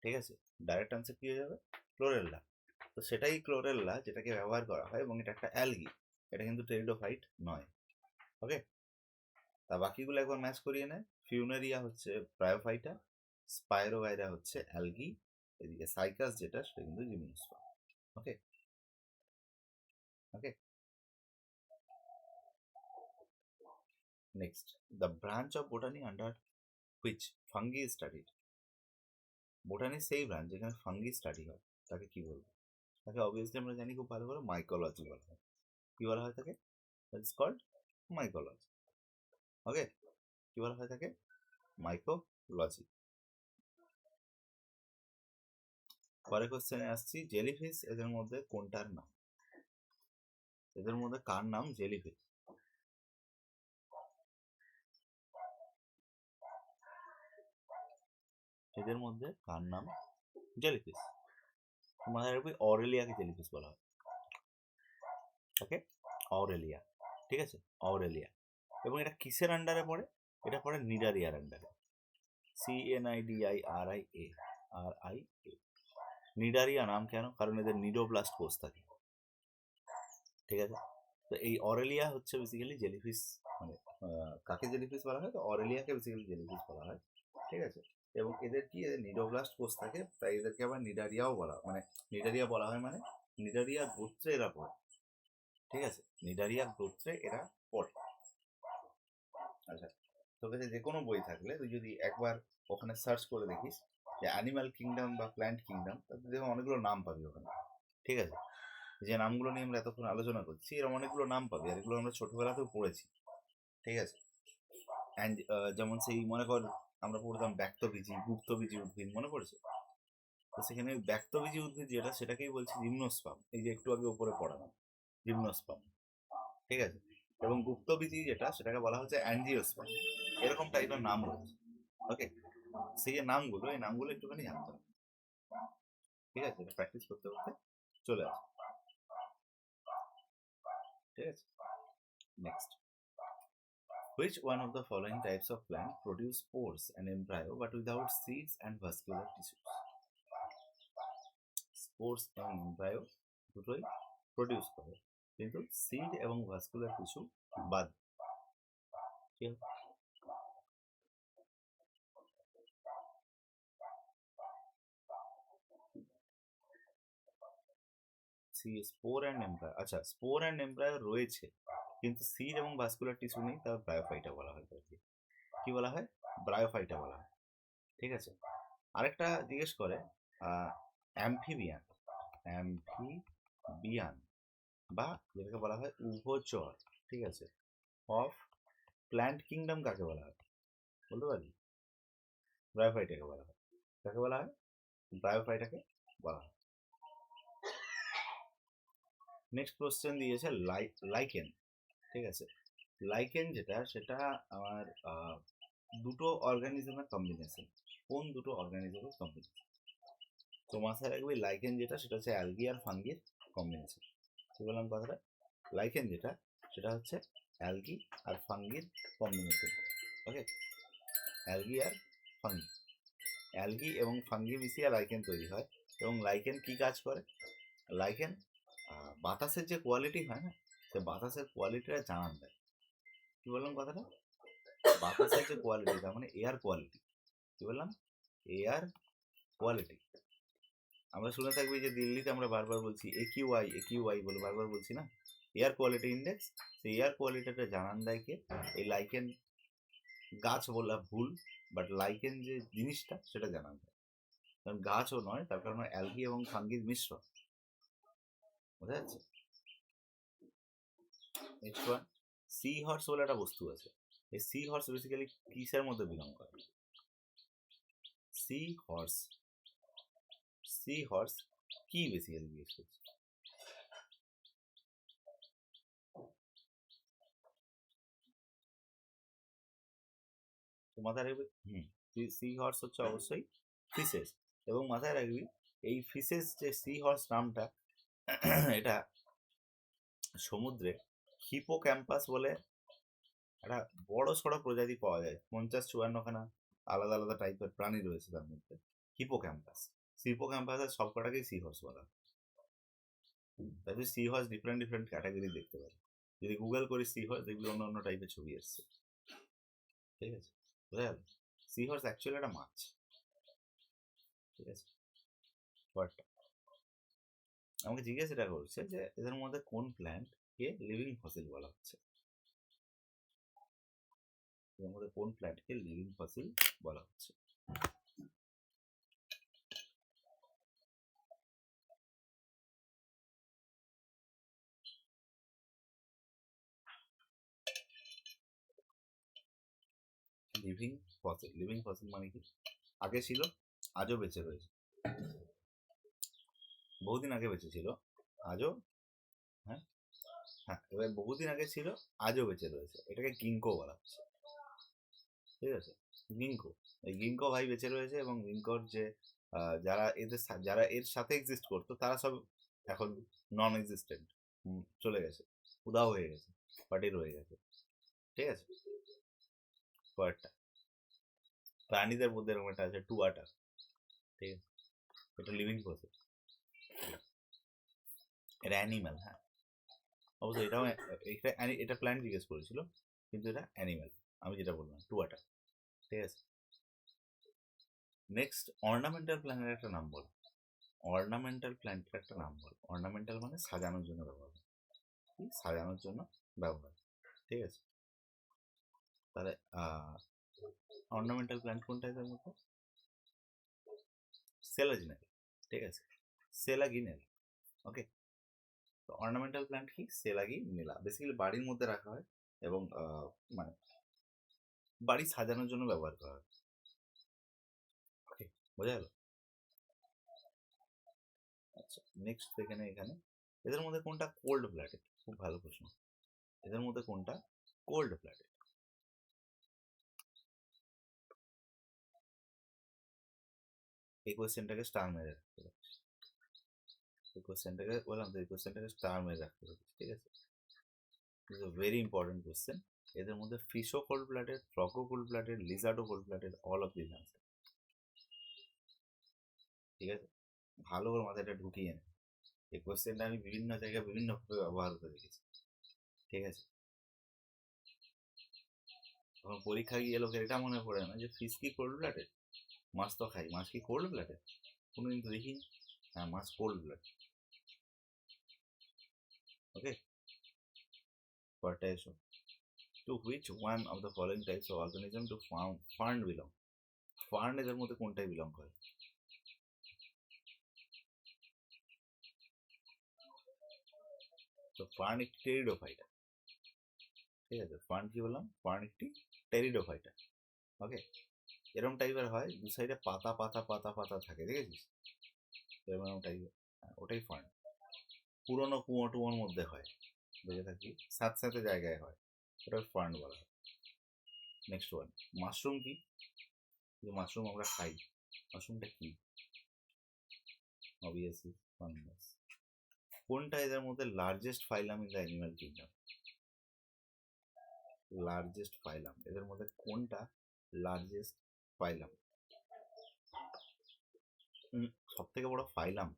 ঠিক আছে, ডাইরেক্ট আনসার কি হয়ে যাবে? ক্লোরেল্লা। তো সেটাই ক্লোরেল্লা যেটাকে ব্যবহার করা হয় এবং এটা একটা অ্যালগি, এটা কিন্তু টেরিডোফাইট নয়। ওকে, তা বাকিগুলো একবার ম্যাচ করিয়ে নেয়। ফিউনেরিয়া হচ্ছে ব্রায়োফাইটা, স্পাইরোগাইরা হচ্ছে অ্যালগি, এদিকে সাইকাস যেটা সেটা কিন্তু gymnosperm. Okay, okay, next, the branch of botany under which fungi studied? বোটানির সেই ব্রাঞ্চ যেখানে ফাঙ্গি স্টাডি হয় তাকে কি বলবো? তাকে অবভিয়াসলি আমরা জানি খুব ভালো করে, মাইকোলজি বলা হয়। কি বলা হয় তাকে? That is called mycology. Okay, কি বলা হয় তাকে? মাইকোলজি। পরে কোশ্চেনে আসছি, জেলিফিশ এদের মধ্যে কোনটার নাম? এদের মধ্যে কার নাম জেলিফিশ? এদের মধ্যে কার নাম জেলিফিশ? মাথায় রাখবি অরেলিয়াকে জেলিফিশ বলা হয়। ওকে, অরেলিয়া, ঠিক আছে, অরেলিয়া। এবং এটা কিসের আন্ডারে পড়ে? এটা পড়ে নিডারিয়ার আন্ডারে। CNIDIRIA। নিডারিয়া নাম কেন? কারণ এদের নিডোব্লাস্ট কোষ থাকে, ঠিক আছে। তো এই অরেলিয়া হচ্ছে বেসিক্যালি জেলিফিশ, মানে কাকে জেলিফিশ বলা হয়? তো অরেলিয়াকে বেসিক্যালি জেলিফিশ বলা হয়, ঠিক আছে। এবং এদের কি, এদের নিডোব্লাস্ট কোষ থাকে, তাই এদেরকে আবার নিডারিয়াও বলা হয়। মানে নিডারিয়া বলা হয় মানে নিডারিয়া গোত্রে এরা পড়ে, ঠিক আছে, নিডারিয়া গোত্রে এরা পড়ে। আচ্ছা, তোর কাছে যে কোনো বই থাকলে তুই যদি একবার ওখানে সার্চ করে দেখিস যে অ্যানিম্যাল কিংডম বা প্ল্যান্ট কিংডম, তাতে দেখো অনেকগুলো নাম পাবি ওখানে, ঠিক আছে। যে নামগুলো নিয়ে আমরা এতক্ষণ আলোচনা করছি, এরকম অনেকগুলো নাম পাবি, আর এগুলো আমরা ছোটবেলাতেও পড়েছি, ঠিক আছে। অ্যান্ড যেমন সেই মনে কর আমরা পড়তাম ব্যক্তবীজি, গুপ্তবীজি উদ্ভিদ, মনে পড়ছে? তো সেখানে ব্যক্তবীজি উদ্ভিদ যেটা, সেটাকেই বলছি জিমনোস্পার্ম। এই যে একটু আগে উপরে পড়ালাম, জিমনোস্পার্ম, ঠিক আছে। এবং গুপ্তবীজি যেটা, সেটাকে বলা হচ্ছে অ্যাঞ্জিওস্পার্ম। এরকম টাইপের নাম রয়েছে, ওকে। সেই যে নামগুলো, এই নামগুলো একটুখানি জানতে হবে, ঠিক আছে, এটা প্র্যাকটিস করতে করতে চলে আসে, ঠিক আছে। Next, which one of the following types of plant produce spores and embryo but without seeds and vascular tissues? Spores এবং এমব্রায়ো দুটোই প্রডিউস করে, কিন্তু সিড এবং ভাস্কুলার টিস্যু বাদ। স্পোর অ্যান্ড এমব্রায়ো, আচ্ছা, স্পোর অ্যান্ড এমব্রায়ো রয়েছে কিন্তু সিড এবং ভাস্কুলার টিস্যু নেই, তার ব্রায়োফাইটা বলা হয়। কি বলা হয়? ব্রায়োফাইটা বলা হয়, ঠিক আছে। আরেকটা জিজ্ঞেস করে অ্যাম্ফিবিয়ান, অ্যাম্ফিবিয়ান বা যেটাকে বলা হয় উভচর, ঠিক আছে, অফ প্ল্যান্ট কিংডম কাকে বলা হয় বলতে পারি? ব্রায়োফাইটাকে বলা হয়। কাকে বলা হয়? ব্রায়োফাইটাকে বলা হয়। নেক্সট কোশ্চেন দিয়েছে লাইকেন, ঠিক আছে। লাইকেন যেটা, সেটা আমার দুটো অর্গানিজমের কম্বিনেশন। কোন দুটো অর্গানিজমের কম্বিনেশন? তো মাথায় রাখবে লাইকেন যেটা, সেটা হচ্ছে অ্যালগি আর ফাঙ্গির কম্বিনেশন। কি বললাম কথাটা? লাইকেন যেটা, সেটা হচ্ছে অ্যালগি আর ফাঙ্গির কম্বিনেশন, ওকে। অ্যালগি আর ফাঙ্গি, অ্যালগি এবং ফাঙ্গি মিশিয়ে লাইকেন তৈরি হয়। এবং লাইকেন কি কাজ করে? লাইকেন বাতাসের যে কোয়ালিটি হয় না, সে বাতাসের কোয়ালিটিটা জানান দেয়। কি বললাম কথাটা? বাতাসের যে কোয়ালিটি, তার মানে এয়ার কোয়ালিটি। কি বললাম? Air quality. আমরা শুনে থাকবি যে দিল্লিতে আমরা বারবার বলছি AQI বলে বারবার বলছি না, এয়ার কোয়ালিটি ইন্ডেক্স। সেই এয়ার কোয়ালিটিটা জানান দেয় কে? এই লাইকেন। গাছ বলা ভুল, বাট লাইকেন যে জিনিসটা, সেটা জানান দেয়। কারণ গাছও নয়, তার কারণ অ্যালগি এবং ফাঙ্গির মিশ্রণ, বোঝা যাচ্ছে? নেক্সট ওয়ান, সি হর্স বলে একটা বস্তু আছে। এই সি হর্স বেসিক্যালি কিসের মধ্যে বিলং করে? সি হর্স, সি হর্স কি বেসিক্যালি জিজ্ঞেস করছে? তো মাথায় রাখবি, সি হর্স হচ্ছে অবশ্যই ফিশেস। এবং মাথায় রাখবি এই ফিশেস যে সি হর্স নামটা, এটা সমুদ্রে হিপোক্যাম্পাস বলে একটা বড় সড়ো প্রজাতি পাওয়া যায়। 50-54খানা আলাদা আলাদা টাইপের প্রাণী রয়েছে তার মধ্যে। হিপোক্যাম্পাস, হিপোক্যাম্পাসের সবকটাকেই সি হর্স বলা হয়। তাই sea horse different different category দেখতে পারি। যদি গুগল করি সি হর্স, দেখবি অন্য অন্য টাইপের ছবি এসছে, ঠিক আছে, বুঝা গেল? সি হর্স অ্যাকচুয়ালি একটা মাছ, ঠিক আছে। বাট আমাকে জিজ্ঞেস এটা করছে যে এদের মধ্যে কোন প্ল্যান্ট কে লিভিং ফসিল বলা হচ্ছে? এদের মধ্যে কোন প্ল্যান্টকে লিভিং ফসিল বলা হচ্ছে? লিভিং ফসিল, লিভিং ফসিল মানে কি? আগে ছিল, আজও বেঁচে রয়েছে, বহুদিন আগে বেঁচে ছিল, আজও, হ্যাঁ, হ্যাঁ, এবার বহুদিন আগে ছিল, আজও বেঁচে রয়েছে, এটাকে গিঙ্কো বলা হচ্ছে। ঠিক আছে, গিঙ্কো, এই গিঙ্কো ভাই বেঁচে রয়েছে, এবং গিঙ্কোর যে যারা এর সাথে এক্সিস্ট করতো তারা সব এখন নন এক্সিস্টেন্ট, চলে গেছে, উধাও হয়ে গেছে, পার্টি রয়ে গেছে। ঠিক আছে, কয়েকটা প্রাণীদের মধ্যে এরকম একটা আছে টুয়াটার। ঠিক আছে, এটা লিভিং প্রসেস, এটা অ্যানিম্যাল। হ্যাঁ, অবশ্যই এটাও এটা প্ল্যান্ট জিজ্ঞেস করেছিল, কিন্তু এটা অ্যানিম্যাল, আমি যেটা বললাম টুয়াটার। ঠিক আছে, নেক্সট অর্নামেন্টাল প্ল্যান্টের একটা নাম বল। অর্নামেন্টাল প্ল্যান্টের একটা নাম বল। অর্নামেন্টাল মানে সাজানোর জন্য ব্যবহার হয়, কি সাজানোর জন্য ব্যবহার। ঠিক আছে, তাহলে অর্নামেন্টাল প্ল্যান্ট কোনটা এদের মধ্যে? সেলাজিনাল। ঠিক আছে, সেলাগিনেল। ওকে, তো অর্নামেন্টাল প্ল্যান্ট কি? সেলাগিনেলা। বেসিক্যালি বাড়ির মধ্যে রাখা হয় এবং মানে বাড়ি সাজানোর জন্য ব্যবহার করা হয়। ওকে, বোঝা গেল? আচ্ছা, নেক্সট এখানে এদের মধ্যে কোনটা কোল্ড ব্লাডেড? খুব ভালো প্রশ্ন। এদের মধ্যে কোনটা কোল্ড ব্লাডেড? এই কোয়েশ্চেনটাকে স্টার মেরে রাখতে হবে। এই কোয়েশ্চেনটাকে বললাম তো, এই কোয়েশ্চেনটাকে স্টার মেরে রাখতে হবে। ঠিক আছে, is a very important question. এদের মধ্যে ফিশও কোল্ড ব্লাডেড, ফ্রগও কোল্ড ব্লাডেড, লিজার্ডও cold blooded, all of this answer. ঠিক আছে, ভালো করে মাথাটা ঢুকিয়ে নে। এই কোয়েশ্চেনটা আমি বিভিন্ন জায়গায় বিভিন্নভাবে ব্যবহার করে দেখেছি। ঠিক আছে, তখন পরীক্ষা গিয়ে লোকের এটা মনে পড়ে না যে ফিশ কি কোল্ড ব্লাডেড? মাছ তো খাই, মাছ কি কোল্ড ব্লাডেড? কোনোদিন তো দেখিনি। হ্যাঁ, মাছ কোল্ড ব্লাড। ওকে, পরটা এসো। To which one of the following types of organism do fern belong? Fern এদের মধ্যে কোনটাই বিলং করে? তো ফার্ন একটি টেরিডোফাইটা। ঠিক আছে, ফার্ন কি বললাম? ফার্ন একটি টেরিডোফাইটা। ওকে, এরকম টাইপের হয়, দু সাইডে পাতা পাতা পাতা পাতা থাকে, দেখেছিস? এরকম টাইপের, ওটাই ফার্ন। পুরোনো কুয়ো টুয়োর মধ্যে হয়, দেখে থাকি, সাথে সাথে জায়গায় হয়, ওটা ফার্ন বলা হয়। নেক্সট ওয়ান, মাশরুম কি? যে মাশরুম আমরা খাই, মাশরুমটা কি? Obviously fungus. কোনটা এদের মধ্যে largest phylum in the animal kingdom? Largest phylum এদের মধ্যে কোনটা লার্জেস্ট ফাইলাম? সব থেকে বড় ফাইলাম?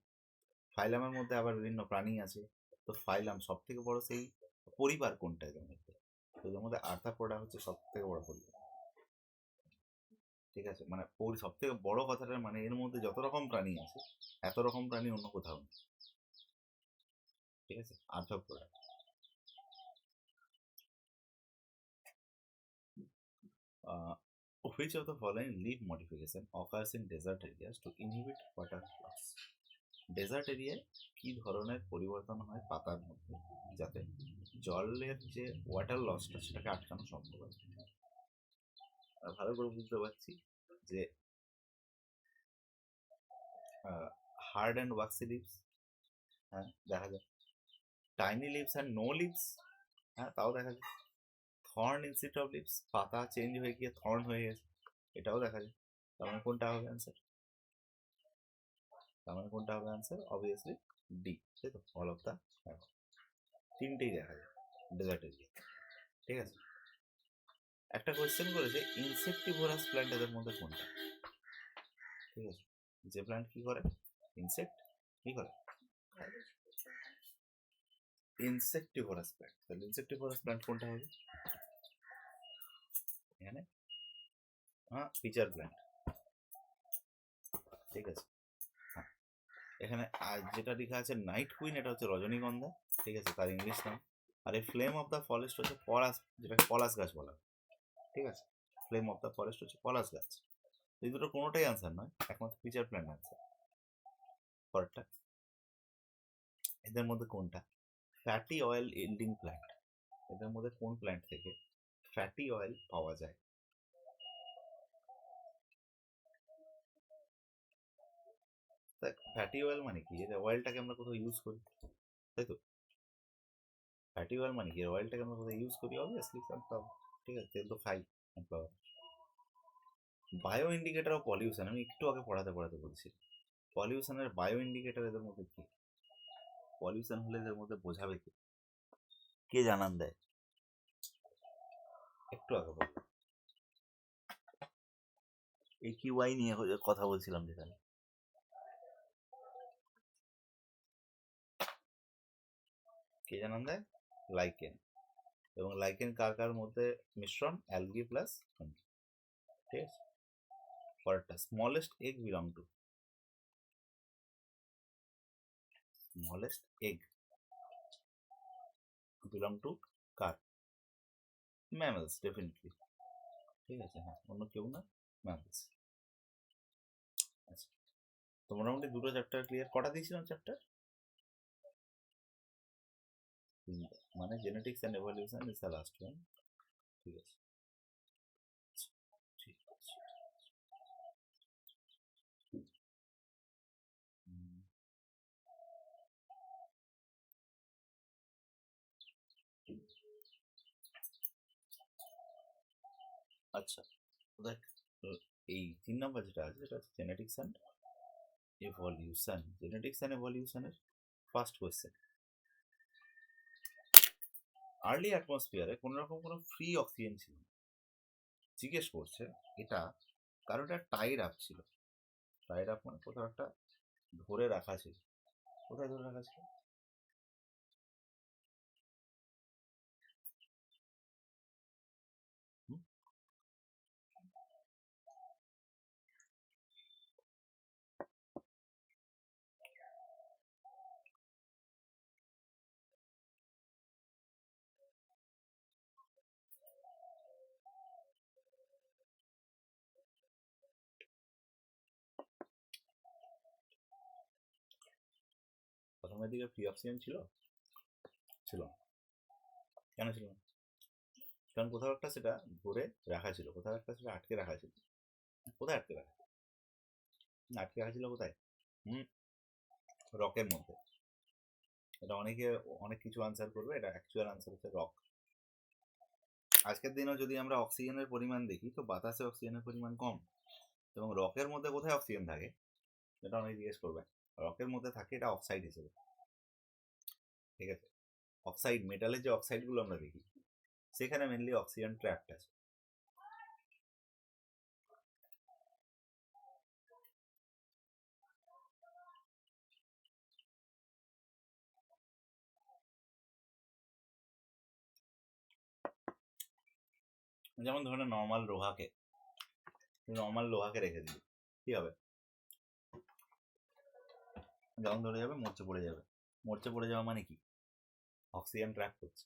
ফাইলামের মধ্যে আবার বিভিন্ন প্রাণী আছে, তো ফাইলাম সব থেকে বড় সেই পরিবার কোনটা এদের মধ্যে? এদের মধ্যে আর্থাপোডা হচ্ছে সব থেকে বড় পরিবার। ঠিক আছে, মানে সব থেকে বড় কথাটা মানে এর মধ্যে যত রকম প্রাণী আছে, এত রকম প্রাণী অন্য কোথাও নেই। ঠিক আছে, আর্থাপোডা। Which of the following leaf modification occurs in desert areas to inhibit water loss? Desert এরিয়ায় কি ধরনের পরিবর্তন হয় পাতার মধ্যে যাতে জলের যে ওয়াটার লসটা সেটাকে আটকানো সম্ভব হয়? ভালো করে বুঝতে পারছি যে হার্ড অ্যান্ড ওয়াক্সি লিভস, হ্যাঁ দেখা যায়। Tiny leaves and no leaves, হ্যাঁ তাও দেখা যায়। থর্ন ইনস্টেড অফ লিভস, পাতা চেঞ্জ হয়ে গিয়ে থর্ন হয়ে গেছে, এটাও দেখা যায়। তার মানে কোনটা হবে অ্যান্সার? তার মানে কোনটা হবে অ্যান্সার? অবভিয়াসলি ডি, তাই তো, অল অফ দ্য অ্যাবভ। তিনটেই দেখা যায় ডেজার্ট এরিয়া। ঠিক আছে, একটা কোয়েশ্চেন করেছে ইনসেক্টিভোরাস প্ল্যান্ট এদের মধ্যে কোনটা? ঠিক আছে, যে প্ল্যান্ট কি করে? ইনসেক্ট কি করে? ইনসেক্টিভোরাস প্ল্যান্ট। তাহলে ইনসেক্টিভোরাস প্ল্যান্ট কোনটা হবে এখানে? হ্যাঁ, পিচার প্ল্যান্ট। ঠিক আছে, হ্যাঁ, এখানে যেটা লেখা আছে নাইট কুইন, এটা হচ্ছে রজনীগন্ধা। ঠিক আছে, তার ইংলিশ নাম। আর এই ফ্লেম অফ দ্য ফরেস্ট হচ্ছে পলাশ, যেটাকে পলাশ গাছ বলা হয়। ঠিক আছে, ফ্লেম অফ দ্য ফরেস্ট হচ্ছে পলাশ গাছ। এই দুটো কোনোটাই আনসার নয়, একমাত্র পিচার প্ল্যান্ট আনসার। পরেরটা, এদের মধ্যে কোনটা ফ্যাটি অয়েল ইল্ডিং প্ল্যান্ট? এদের মধ্যে কোন প্ল্যান্ট থেকে ফ্যাটি অয়েল পাওয়া যায়? ফ্যাটি অয়েল মানে কি? এটা অয়েলটাকে আমরা কোথাও ইউজ করি, তাই তো? ফ্যাটি অয়েল মানে কি, অয়েলটাকে আমরা কোথায় ইউজ করি? Obviously sunflower. ঠিক আছে, তেল তো খাই sunflower. Bio indicator of pollution আমি একটু আগে পড়াতে বলছি। পলিউশনের বায়ো ইন্ডিকেটর এদের মধ্যে কি? পলিউশন হলে এদের মধ্যে বোঝাবে কি? কে জানান দেয়? একটু আগে বললাম AQI নিয়ে কথা বলছিলাম যেখানে। কে জানান দেয়? লাইকেন। এবং লাইকেন কার কার মধ্যে মিশ্রণ? Algae plus fungi. ঠিক আছে, পরেরটা smallest egg belong to. Smallest egg belong to car? Mammals definitely. ঠিক আছে, হ্যাঁ, অন্য কেউ না, ম্যামেলস। আচ্ছা, তো মোটামুটি দুটো চ্যাপ্টার ক্লিয়ার। কটা দিয়েছিলাম চ্যাপ্টার? মানে genetics and evolution is the last one. ঠিক আছে, ঠিক আছে। আচ্ছা, দেখ, এই 3 নাম্বার যেটা আছে সেটা হচ্ছে genetics and evolution. Genetics and এভলিউশনের ফার্স্ট কোয়েশ্চেন, আর্লি অ্যাটমসফিয়ারে কোনো রকম কোনো ফ্রি অক্সিজেন ছিল? জিজ্ঞেস করছে এটা, কারণ এটা টাইড আপ ছিল। টাইড আপ মানে কোথাও একটা ধরে রাখা ছিল। কোথায় ধরে রাখা ছিল? প্রথমের দিকে ফ্রি অক্সিজেন ছিল? ছিল না। কেন ছিল না? কারণ কোথাও একটা সেটা ধরে রাখা ছিল, কোথাও একটা সেটা আটকে রাখা ছিল। কোথায় আটকে রাখা? আটকে রাখা ছিল কোথায়? হুম, রকের মধ্যে। এটা অনেকে অনেক কিছু আনসার করবে, এটা অ্যাকচুয়াল আনসার হচ্ছে রক। আজকের দিনেও যদি আমরা অক্সিজেনের পরিমাণ দেখি তো বাতাসে অক্সিজেনের পরিমাণ কম, এবং রকের মধ্যে কোথায় অক্সিজেন থাকে এটা অনেকে জিজ্ঞেস করবে। রকের মধ্যে থাকে এটা অক্সাইড হিসেবে। ঠিক আছে, অক্সাইড, মেটালের যে অক্সাইডগুলো আমরা দেখি সেখানে মেনলি অক্সিজেন ট্র্যাপড আছে। যেমন ধরুন নর্মাল লোহাকে রেখে দিই, কি হবে? যেমন ধরে যাবে, মরচে পড়ে যাবে। মরচে পড়ে যাওয়া মানে কি? অক্সিজেন ট্র্যাপ করছে,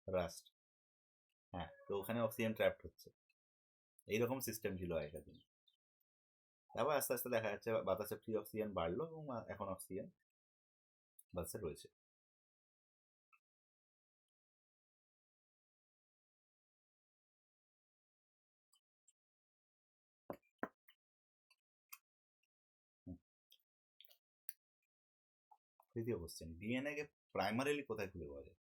রাস্ট। হ্যাঁ, তো ওখানে অক্সিজেন ট্র্যাপ হচ্ছে। এইরকম সিস্টেম ছিল আগেকার দিনে। তারপর আস্তে আস্তে দেখা যাচ্ছে বাতাসে ফ্রি অক্সিজেন বাড়লো এবং এখন অক্সিজেন বাতাসে রয়েছে। তৃতীয় কোশ্চেন, ডিএনএ কে প্রাইমারিলি কোথায় খুঁজে পাওয়া যায়?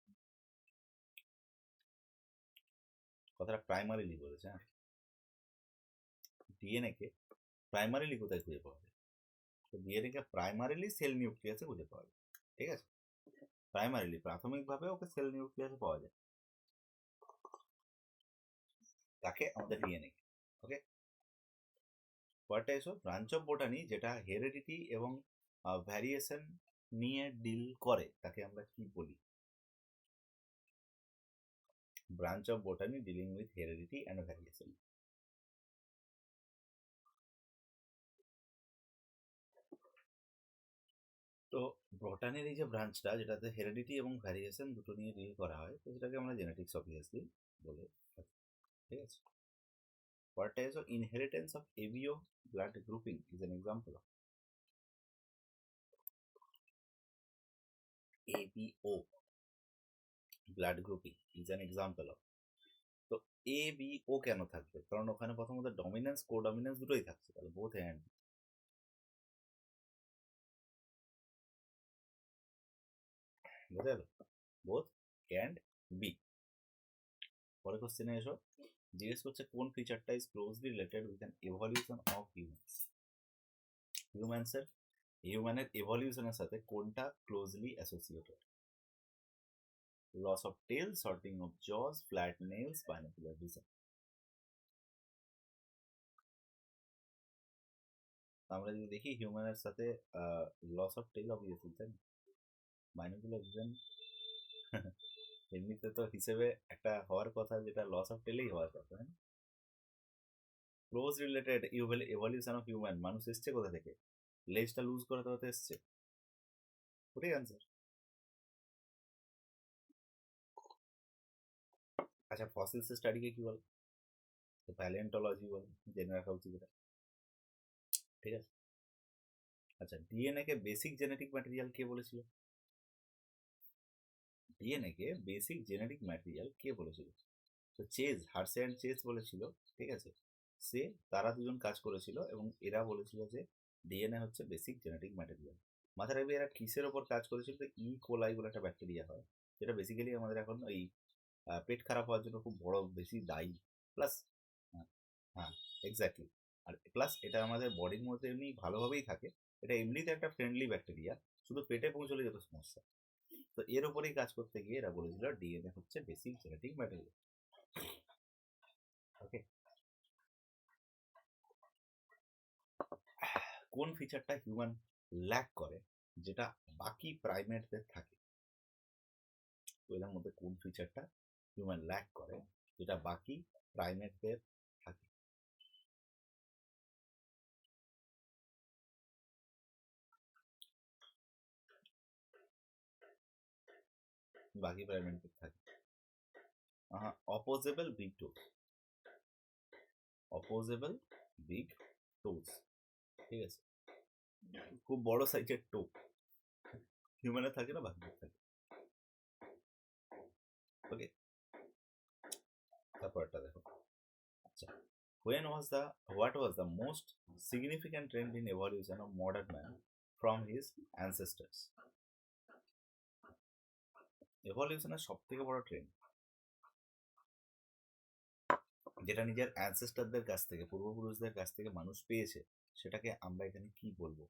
কথাটা প্রাইমারিলি বলেছে, হ্যাঁ। ডিএনএ কে প্রাইমারিলি কোথায় খুঁজে পাওয়া যায়? তো ডিএনএ কে প্রাইমারিলি সেল নিউক্লিয়াসে খুঁজে পাওয়া যায়। ঠিক আছে, প্রাইমারিলি প্রাথমিকভাবে ওকে সেল নিউক্লিয়াসে পাওয়া যায়। তাকে আমাদের ডিএনএ। ওকে, পরেরটা এসো, ব্রাঞ্চ অফ বোটানি যেটা হেরিডিটি এবং ভ্যারিয়েশন নিয়ে ডিল করে তাকে আমরা কি বলি? Branch of botany dealing with heredity and variation. তো বোটানির এই যে ব্রাঞ্চটা যেটাতে হেরিডিটি এবং ভ্যারিয়েশন দুটো নিয়ে ডিল করা হয়, তো সেটাকে আমরা জেনেটিক্স অবভিয়াসলি বলে থাকি। ঠিক আছে, পরেরটা এসো, inheritance of ABO blood grouping is an example of. ABO blood grouping is an example of. তো ABO কেন থাকবে? কারণ ওখানে প্রথমত ডমিনেন্স কোডমিনেন্স দুটোই থাকছে, তাহলে বোথ হ্যান্ড। বোঝা গেল? Both can't be. পরে কোশ্চেনে এসো, জিজ্ঞেস করছে কোন ফিচারটা is closely related with an evolution of humans. হিউম্যানের এভলিউশনের সাথে কোনটা closely associated? Loss of tail, shortening of jaws, flat nails, binocular vision. আমরা যদি দেখি হিউম্যানের সাথে লস অফ টেল অবভিয়াসলি, তাই না? বাইনোকুলার ভিশন এমনিতে তো হিসেবে একটা হওয়ার কথা, যেটা লস অফ টেলেই হওয়ার কথা। Close related evolution of human, মানুষ এসছে কোথা থেকে? লেজটা লুজ করে তো এসছে, ওটাই আনসার। আচ্ছা, ফসিলস স্টাডিকে কি বলে? প্যালিওন্টোলজি বলে, জেনে রাখা উচিত এটা, ঠিক আছে? আচ্ছা, ডিএনএ কে বেসিক জেনেটিক ম্যাটেরিয়াল কে বলেছিল? ডিএনএ কে বেসিক জেনেটিক ম্যাটেরিয়াল কে বলেছিল? তো চেজ, হার্সে অ্যান্ড চেজ বলেছিল, ঠিক আছে? তারা দুজন কাজ করেছিল এবং এরা বলেছিল যে ডিএনএ হচ্ছে বেসিক জেনেটিক ম্যাটেরিয়াল। মাথায় রাখবে এরা কিসের ওপর কাজ করেছিল? ই কোলাই বলে একটা ব্যাকটেরিয়া হয়, যেটা বেসিক্যালি আমাদের এখন ওই পেট খারাপ হওয়ার জন্য খুব বড় বেশি দায়ী। প্লাস হ্যাঁ, এক্স্যাক্টলি। আর প্লাস এটা আমাদের বডির মধ্যে এমনি ভালোভাবেই থাকে, এটা এমনিতে একটা ফ্রেন্ডলি ব্যাকটেরিয়া, শুধু পেটে পৌঁছলে যত সমস্যা। তো এর উপরেই কাজ করতে গিয়ে এরা বলেছিল ডিএনএ হচ্ছে বেসিক জেনেটিক ম্যাটেরিয়াল। ওকে, কোন ফিচারটা হিউম্যান ল্যাক করে যেটা বাকি প্রাইমেটদের থাকে? এর মধ্যে কোন ফিচারটা হিউম্যান ল্যাক করে যেটা বাকি প্রাইমেটদের থাকে? বাকি প্রাইমেটদের থাকে অপোজেবল বিগ টোজ। অপোজেবল বিগ টোজ, ঠিক আছে? খুব বড় সাইজের টো হিউম্যানের থাকে না, বাকিদের থাকে। ওকে, তারপরটা দেখো। আচ্ছা, what was the most significant trend in evolution of modern man from his ancestors? এভলিউশনের সব থেকে বড় ট্রেন্ড যেটা নিজের অ্যানসেস্টারদের কাছ থেকে, পূর্বপুরুষদের কাছ থেকে মানুষ পেয়েছে, সেটাকে আমরা এখানে কি বলবো?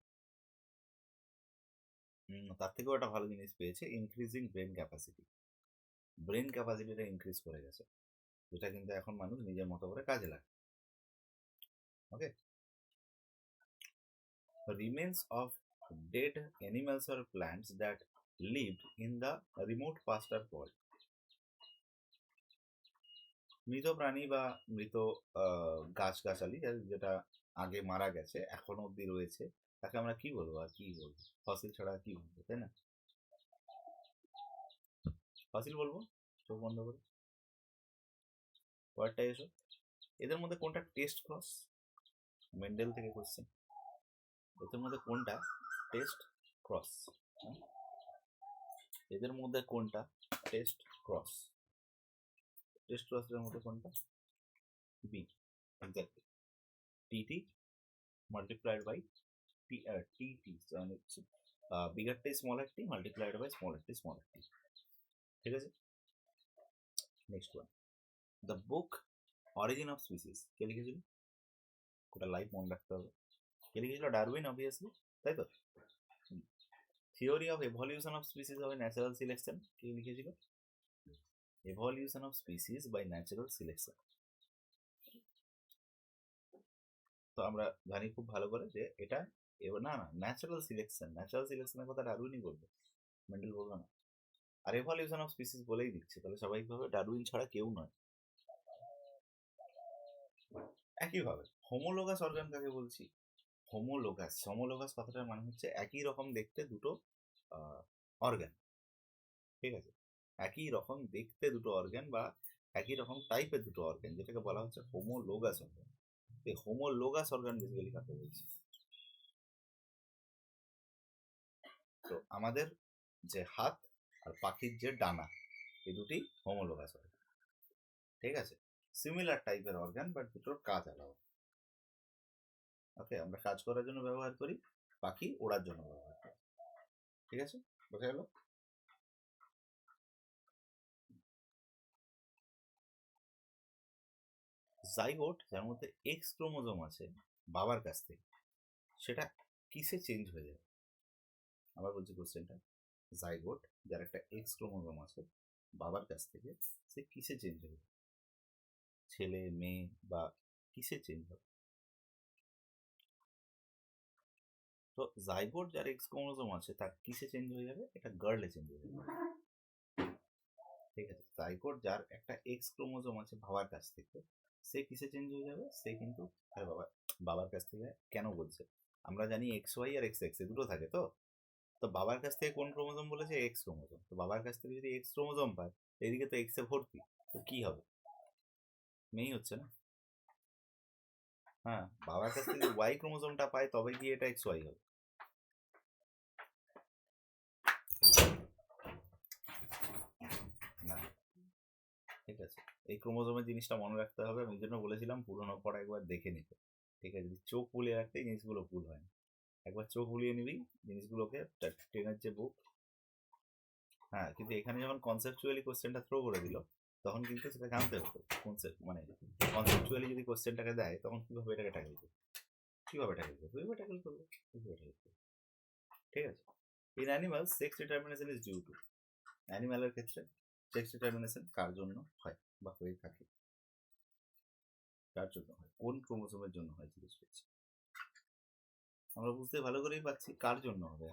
তার থেকেও একটা ভালো জিনিস পেয়েছে, ইনক্রিজিং ব্রেন ক্যাপাসিটি। ব্রেন ক্যাপাসিটিটা ইনক্রিজ করে গেছে, যেটা কিন্তু এখন মানুষ নিজের মতো করে কাজে লাগে। ওকে, remains of dead animals or plants that lived in the remote past are called? মৃত প্রাণী বা মৃত গাছগাছালি যেটা আগে মারা গেছে এখনো অব্দি রয়েছে, তাকে আমরা কি বলবো? আর কি বলবো? ফসিল ছাড়া কি বলবো, তাই না? ফসিল বলবো, চোখ বন্ধ করে। ওয়ার্ডটা এসো, এদের মধ্যে কোনটা টেস্ট ক্রস? মেন্ডেল থেকে কোশ্চেন, এদের মধ্যে কোনটা টেস্ট ক্রস? এদের মধ্যে কোনটা টেস্ট ক্রস? টেস্ট ক্রসের মধ্যে কোনটা? B, exactly. TT multiplied by TT, মানে bigger T smaller T multiplied by smaller T smaller T, ঠিক আছে? Next one, the book origin of species কে লিখেছিল? ওটা লাইভ মনে রাখতে হবে। কে লিখেছিল? ডারউইন, অবভিয়াসলি, তাই তো? Theory of evolution of species by natural selection কে লিখেছিল? Evolution of species by natural selection. তো আমরা জানি খুব ভালো করে যে এটা না না, ন্যাচারাল সিলেকশন, ন্যাচারাল সিলেকশনের কথা ডারউইনই বলবে, মেন্ডেল বলবে না। আর এভলিউশন অফ স্পিসিস বলেই দিচ্ছে, তাহলে স্বাভাবিকভাবে ডারউইন ছাড়া কেউ নয়। একইভাবে হোমোলোগাস অর্গান কাকে বলছি? হোমোলোগাস কথাটার মানে হচ্ছে একই রকম দেখতে দুটো অর্গান, ঠিক আছে? একই রকম দেখতে দুটো অর্গান বা একই রকম টাইপের দুটো অর্গান, যেটাকে বলা হচ্ছে হোমোলোগাস অর্গান। এই হোমোলোগাস অর্গান বেসিক্যালি কাকে বলছি? তো আমাদের যে হাত আর পাখির যে ডানা, এই দুটি হোমোলোগাস অর্গান, ঠিক আছে? সিমিলার টাইপের অর্গান, বাট দুটোর কাজ আলাদা। ওকে, আমরা কাজ করার জন্য ব্যবহার করি, পাখি ওড়ার জন্য ব্যবহার করি, ঠিক আছে? বোঝা গেল? জাইগোট যার মধ্যে এক্স ক্রোমোজোম আছে বাবার কাছ থেকে, সেটা কিসে চেঞ্জ হয়ে যাবে? আবার বলছি কোশ্চেনটা, জাইগোট যার একটা এক্স ক্রোমোজোম আছে বাবার কাছ থেকে, সে কিসে চেঞ্জ হবে? ছেলে, মেয়ে বা কিসে চেঞ্জ হবে? তো জাইগোট যার এক্স ক্রোমোজোম আছে তার কিসে চেঞ্জ হয়ে যাবে? এটা গার্লে চেঞ্জ হয়ে যাবে। ঠিক আছে, জাইগোট যার একটা এক্স ক্রোমোজোম আছে বাবার কাছ থেকে, সে কিসে চেঞ্জ হয়ে যাবে? সে কিন্তু, আরে বাবা, বাবার কাছ থেকে কেন বলছে? আমরা জানি এক্স ওয়াই আর এক্স এক্স দুটো থাকে। তো তো বাবার কাছ থেকে কোন ক্রোমোজোম বলেছে? X chromosome. তো বাবার কাছ থেকে যদি এক্স ক্রোমোজোম পায়, এদিকে তো এক্স এ ভর্তি, তো কি হবে? মেয়েই হচ্ছে না। হ্যাঁ, বাবার কাছ থেকে ওয়াই ক্রোমোজোমটা পায় তবে গিয়ে এটা এক্স ওয়াই হবে। না, ঠিক আছে, এই ক্রোমোজোমের জিনিসটা মনে রাখতে হবে। আমি জন্য বলেছিলাম পুরোনো পড়া একবার দেখে নিতে। ঠিক আছে, যদি চোখ বুলিয়ে রাখতে জিনিসগুলো ভুল হয় না। একবার চোখ বুলিয়ে নিবি জিনিসগুলোকে, টেনের যে বুক। হ্যাঁ, কিন্তু এখানে যখন কনসেপচুয়ালি কোশ্চেনটা থ্রো করে দিল, তখন কিন্তু সেটা জানতে হতো কনসেপ্ট, মানে কনসেপচুয়ালি যদি কোশ্চেনটাকে দেয় তখন কিভাবে এটাকে ট্যাকেল করবে, কিভাবে ট্যাকেল করবে, কিভাবে ট্যাকেল করবে, কিভাবে ট্যাকেল করবে। ঠিক আছে, in animal sex determination is due to, অ্যানিমালের ক্ষেত্রে সেক্স ডিটারমিনেশন কার জন্য হয় বা হয়ে থাকে? কার জন্য হয়? কোন ক্রোমোসোমের জন্য হয় জিজ্ঞেস করছি। আমরা বুঝতে ভালো করেই পাচ্ছি কার জন্য হবে।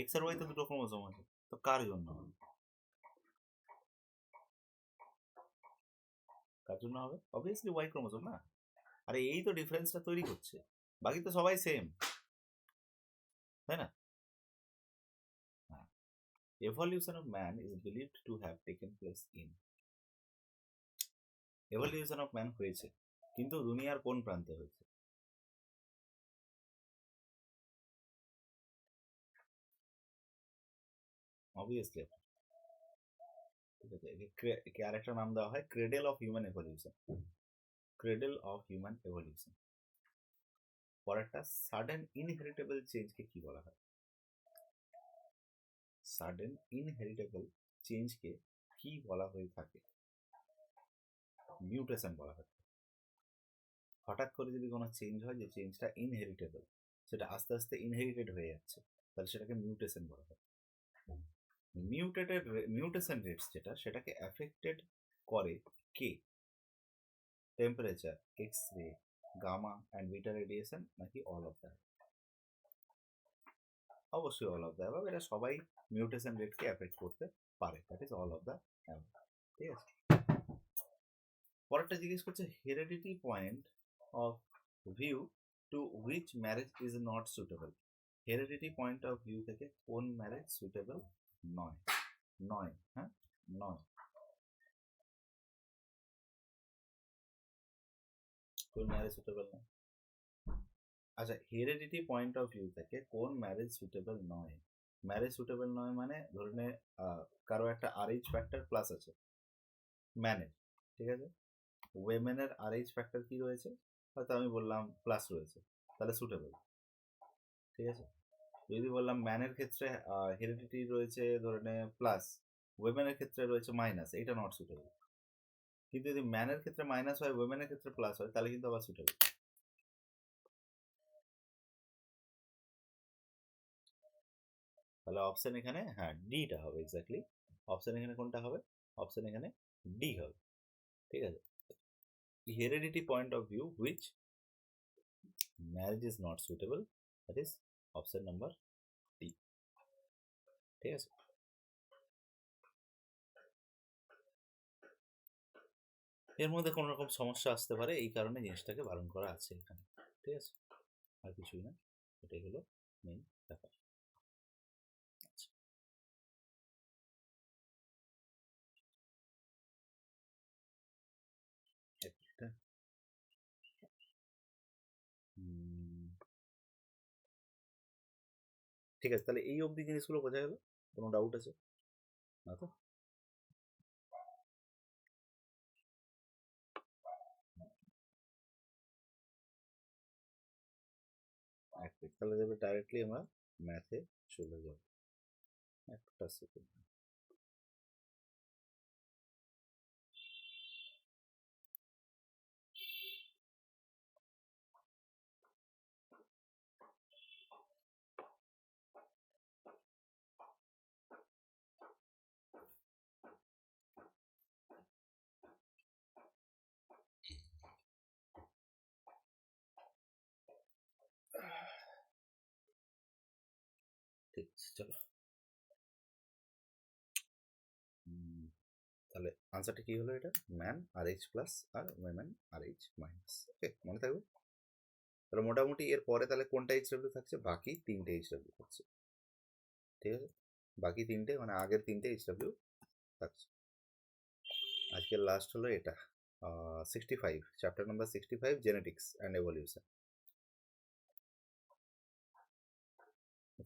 এক্স আর ওয়াই তো দুটো ক্রোমোসোম আছে, তো কার জন্য হবে? কার জন্য হবে? অবভিয়াসলি ওয়াই ক্রোমোসোম না। আরে এই তো ডিফারেন্সটা তৈরি করছে, বাকি তো সবাই সেম, তাই না? হ্যাঁ, evolution of man is believed to have taken place in, evolution of man হয়েছে, কিন্তু দুনিয়ার কোন প্রান্তে হয়েছে? অবভিয়াসলি, ঠিক আছে, একে আরেকটা নাম দেওয়া হয় cradle of human evolution, cradle of human evolution. পরেরটা সাডেন ইনহেরিটেবল চেঞ্জকে কি বলা হয়? সাডেন ইনহেরিটেবল চেঞ্জকে কি বলা হয়ে থাকে? মিউটেশন বলা হয়। হঠাৎ করে যদি কোনো চেঞ্জ হয়, যে চেঞ্জটা ইনহেরিটেবল, সেটা আস্তে আস্তে ইনহেরিটেড হয়ে যাচ্ছে, তাহলে সেটাকে মিউটেশন বলা হয়। মিউটেশন রেটস যেটা, সেটাকে অ্যাফেক্টেড করে কে? Temperature, X ray, gamma and beta radiation, নাকি অল অফ দ্যাট? অবশ্যই অল অফ দ্য অ্যাবাভ। এটা সবাই মিউটেশন রেটকে অ্যাফেক্ট করতে পারে, that is all of the above. ঠিক আছে, পরেরটা জিজ্ঞেস করছে heredity point of view to which marriage is not suitable. Heredity point of view থেকে কোন ম্যারেজ সুটেবল নয়? নয়, হ্যাঁ, নয়। কোন ম্যারেজ সুটেবল নয়? আচ্ছা, হেরিডিটি পয়েন্ট অফ ভিউ থেকে কোন ম্যারেজ সুটেবল নয়? ম্যারেজ সুটেবল নয় মানে ধরে নে কারো একটা আরএইচ ফ্যাক্টর প্লাস আছে ম্যানের, ঠিক আছে, ওয়েমেনের আরএইচ ফ্যাক্টর কি রয়েছে? হয়তো আমি বললাম প্লাস রয়েছে, তাহলে সুটেবল। ঠিক আছে, যদি বললাম ম্যানের ক্ষেত্রে হেরিডিটি রয়েছে ধরে নে প্লাস, ওয়েমেনের ক্ষেত্রে রয়েছে মাইনাস, এটা নট সুটেবল। কিন্তু যদি ম্যানের ক্ষেত্রে মাইনাস হয়, ওয়েমেনের ক্ষেত্রে প্লাস হয়, তাহলে কিন্তু আবার সুটেবল। তাহলে অপশন এখানে, হ্যাঁ, ডিটা হবে এক্স্যাক্টলি। অপশন এখানে কোনটা হবে? অপশন এখানে ডি হবে। ঠিক আছে, heredity point of view which marriage is not suitable, that is option number D। ঠিক আছে, এর মধ্যে কোনো রকম সমস্যা আসতে পারে, এই কারণে জিনিসটাকে বারণ করা আছে এখানে। ঠিক আছে, আর কিছুই না, এটাই হলো মেইন ব্যাপার। আচ্ছা, একটা ঠিক আছে, তাহলে এই অবধি জিনিসগুলো বোঝা গেল? কোনো ডাউট আছে না তো? তাহলে যাবে ডাইরেক্টলি আমরা ম্যাথে চলে যাব। একটা সেকেন্ড। ঠিক আছে, চলো তাহলে আনসারটা কি হলো? এটা ম্যান আর এইচ প্লাস আর women R H minus. Okay, মনে থাকবে। তাহলে মোটামুটি এর পরে তাহলে কোনটা এইচ ডাব্লিউ থাকছে? বাকি তিনটে এইচ ডাব্লিউ থাকছে। ঠিক আছে, বাকি তিনটে মানে আগের তিনটে এইচ ডাব্লিউ থাকছে। আজকের লাস্ট হলো এটা 65, chapter number 65, genetics and evolution.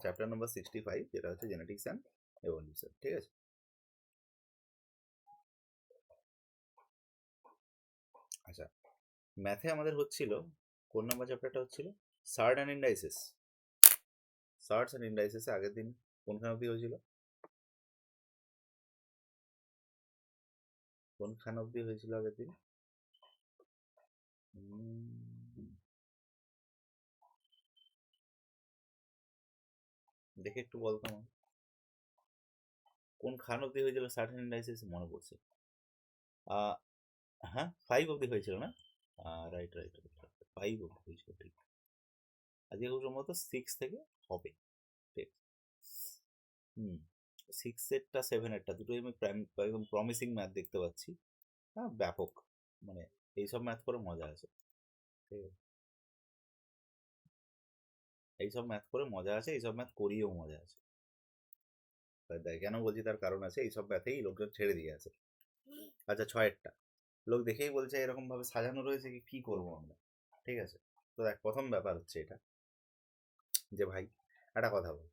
Chapter number 65 যেটা হচ্ছে জেনেটিক্স অ্যান্ড এভলিউশন। ঠিক আছে, আচ্ছা ম্যাথে আমাদের হচ্ছিল কোন নাম্বার চ্যাপ্টারটা হচ্ছিল? Surds and indices. Surds and ইন্ডাইসেসে আগের দিন কোনখান অবধি হয়েছিল? কোনখান অবধি হয়েছিল আগের দিন? দেখে একটু বলতো আমার, কোন খান অবধি হয়েছিল সার্ট অ্যান্ড ইন্ডাইসেস? মনে পড়ছে হ্যাঁ 5 অবধি হয়েছিল না? রাইট রাইট রাইট, 5 অবধি হয়েছিল, ঠিক। আজকে খুব সম্ভবত 6 থেকে হবে। ঠিক, হুম, 6 এরটা 7 এরটা দুটোই আমি একদম প্রমিসিং ম্যাথ দেখতে পাচ্ছি। হ্যাঁ, ব্যাপক, মানে এইসব ম্যাথ করে মজা আছে। ঠিক আছে, এইসব ম্যাথ করে মজা আছে, এইসব ম্যাথ করিয়েও মজা আছে। তাই কেন বলছি তার কারণ আছে, এইসব ম্যাথেই লোকজন ছেড়ে দিয়ে আছে। আচ্ছা 6 এরটা লোক দেখেই বলছে এরকম ভাবে সাজানো রয়েছে, কি করবো আমরা? ঠিক আছে, তো দেখ প্রথম ব্যাপার হচ্ছে এটা যে ভাই একটা কথা বল,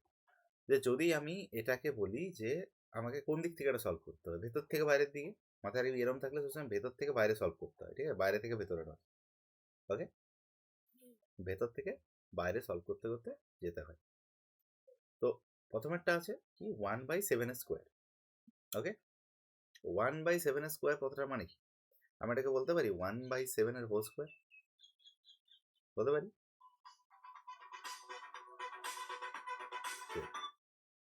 যে যদি আমি এটাকে বলি যে আমাকে কোন দিক থেকে এটা সলভ করতে হবে, ভেতর থেকে বাইরের দিকে, মাথায় এরকম থাকলে সবসময় ভেতর থেকে বাইরে সলভ করতে হয়, ঠিক আছে, বাইরে থেকে ভেতরে নয়। ওকে, ভেতর থেকে বাইরে সলভ করতে করতে যেতে হয়। তো প্রথমেরটা আছে কি 1/7 স্কোয়ার। ওকে, 1/7 স্কোয়ার কথাটা মানে কি? আমি এটাকে বলতে পারি 1/7 হোল স্কোয়ার, বলতে পারি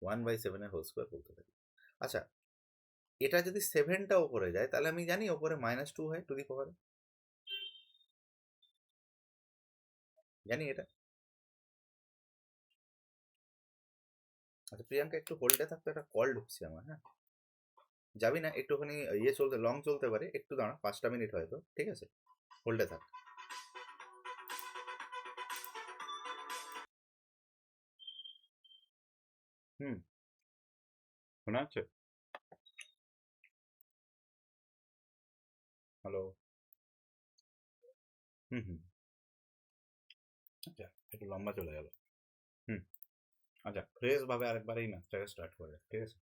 1/7 হোল স্কোয়ার বলতে পারি। আচ্ছা, এটা যদি 7টা ওপরে যায় তাহলে আমি জানি ওপরে -2 হয় টু দি পাওয়ার, জানি এটা। আচ্ছা প্রিয়াঙ্কা একটু হোল্ডে থাকতো, একটা কল ঢুকছে আমার। হ্যাঁ, যাবি না, একটুখানি ইয়ে চলতে, লং চলতে পারে, একটু দাঁড়া, 5টা মিনিট হয়তো। ঠিক আছে, হোল্ডে থাক। হুম, শোনা যাচ্ছে? হ্যালো? হুম হুম, আচ্ছা একটু লম্বা চলে গেল। হুম, আচ্ছা ফ্রেশ ভাবে আরেকবার এই ম্যাথটাকে স্টার্ট করে, ঠিক আছে।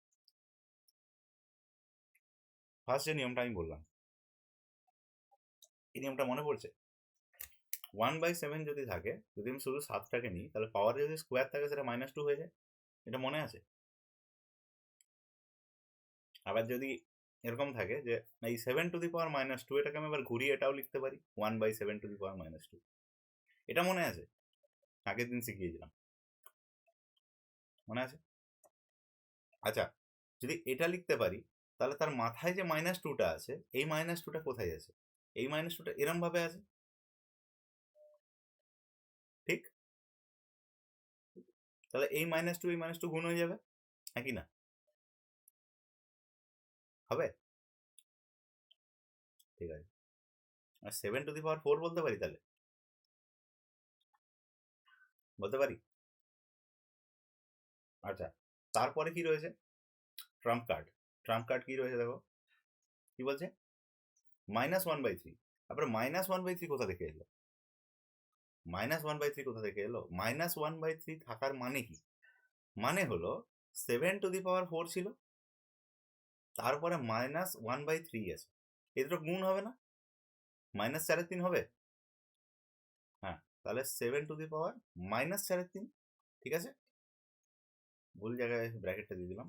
ফার্স্ট যে নিয়মটা আমি বললাম, এই নিয়মটা মনে পড়ছে? 1/7 যদি থাকে, যদি আমি শুধু 7টাকে নিই, তাহলে পাওয়ার যদি স্কোয়ার থাকে সেটা -2 হয়ে যায়, এটা মনে আছে? আবার যদি এরকম থাকে যে এই 7 টু দি পাওয়ার -2, এটাকে আমি আবার ঘুরিয়ে এটাও লিখতে পারি 1/7 টু দি পাওয়ার -2, এটা মনে আছে? আগের দিন শিখিয়েছিলাম, মনে আছে? আচ্ছা, যদি এটা লিখতে পারি তাহলে তার মাথায় যে -2টা আছে, এই -2টা কোথায় আছে? এই -2টা এরম ভাবে আছে, ঠিক? তাহলে এই -2 এই -2 গুণ হয়ে যাবে, নাকি না? হবে, ঠিক আছে। আর 7 টু দি পাওয়ার 4 বলতে পারি তাহলে, বলতে পারি। আচ্ছা, তারপরে কি রয়েছে? Trump card. ট্রাম্প কার্ড কি রয়েছে দেখো, কি বলছে? -1/3। তারপরে -1/3 কোথা থেকে এলো? -1/3 কোথা থেকে এলো? -1/3 থাকার মানে কি? মানে হলো 7 টু দি পাওয়ার 4 ছিল, তারপরে -1/3 আছে, এই দুটো গুণ হবে না? -4/3 হবে। হ্যাঁ, তাহলে 7 টু দি পাওয়ার -4/3, ঠিক আছে, ভুল জায়গায় ব্র্যাকেটটা দিয়ে দিলাম।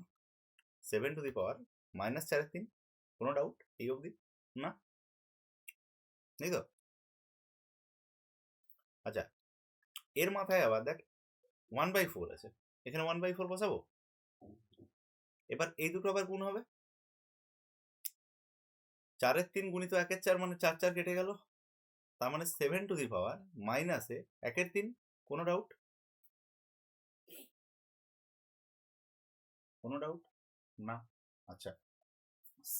7 টু দি পাওয়ার -4/3, কোনো ডাউট এই অবধি? না, নেই তো? আচ্ছা, এর মাথায় আবার দেখ 1/4 আছে, এখানে 1/4 বসাবো। এবার এই দুটো আবার গুণ হবে, 4/3 গুণিত 1/4 মানে 4 কেটে গেল, তার মানে 7 টু দি পাওয়ার -1/3, কোনো ডাউট? কোনো ডাউট না? আচ্ছা,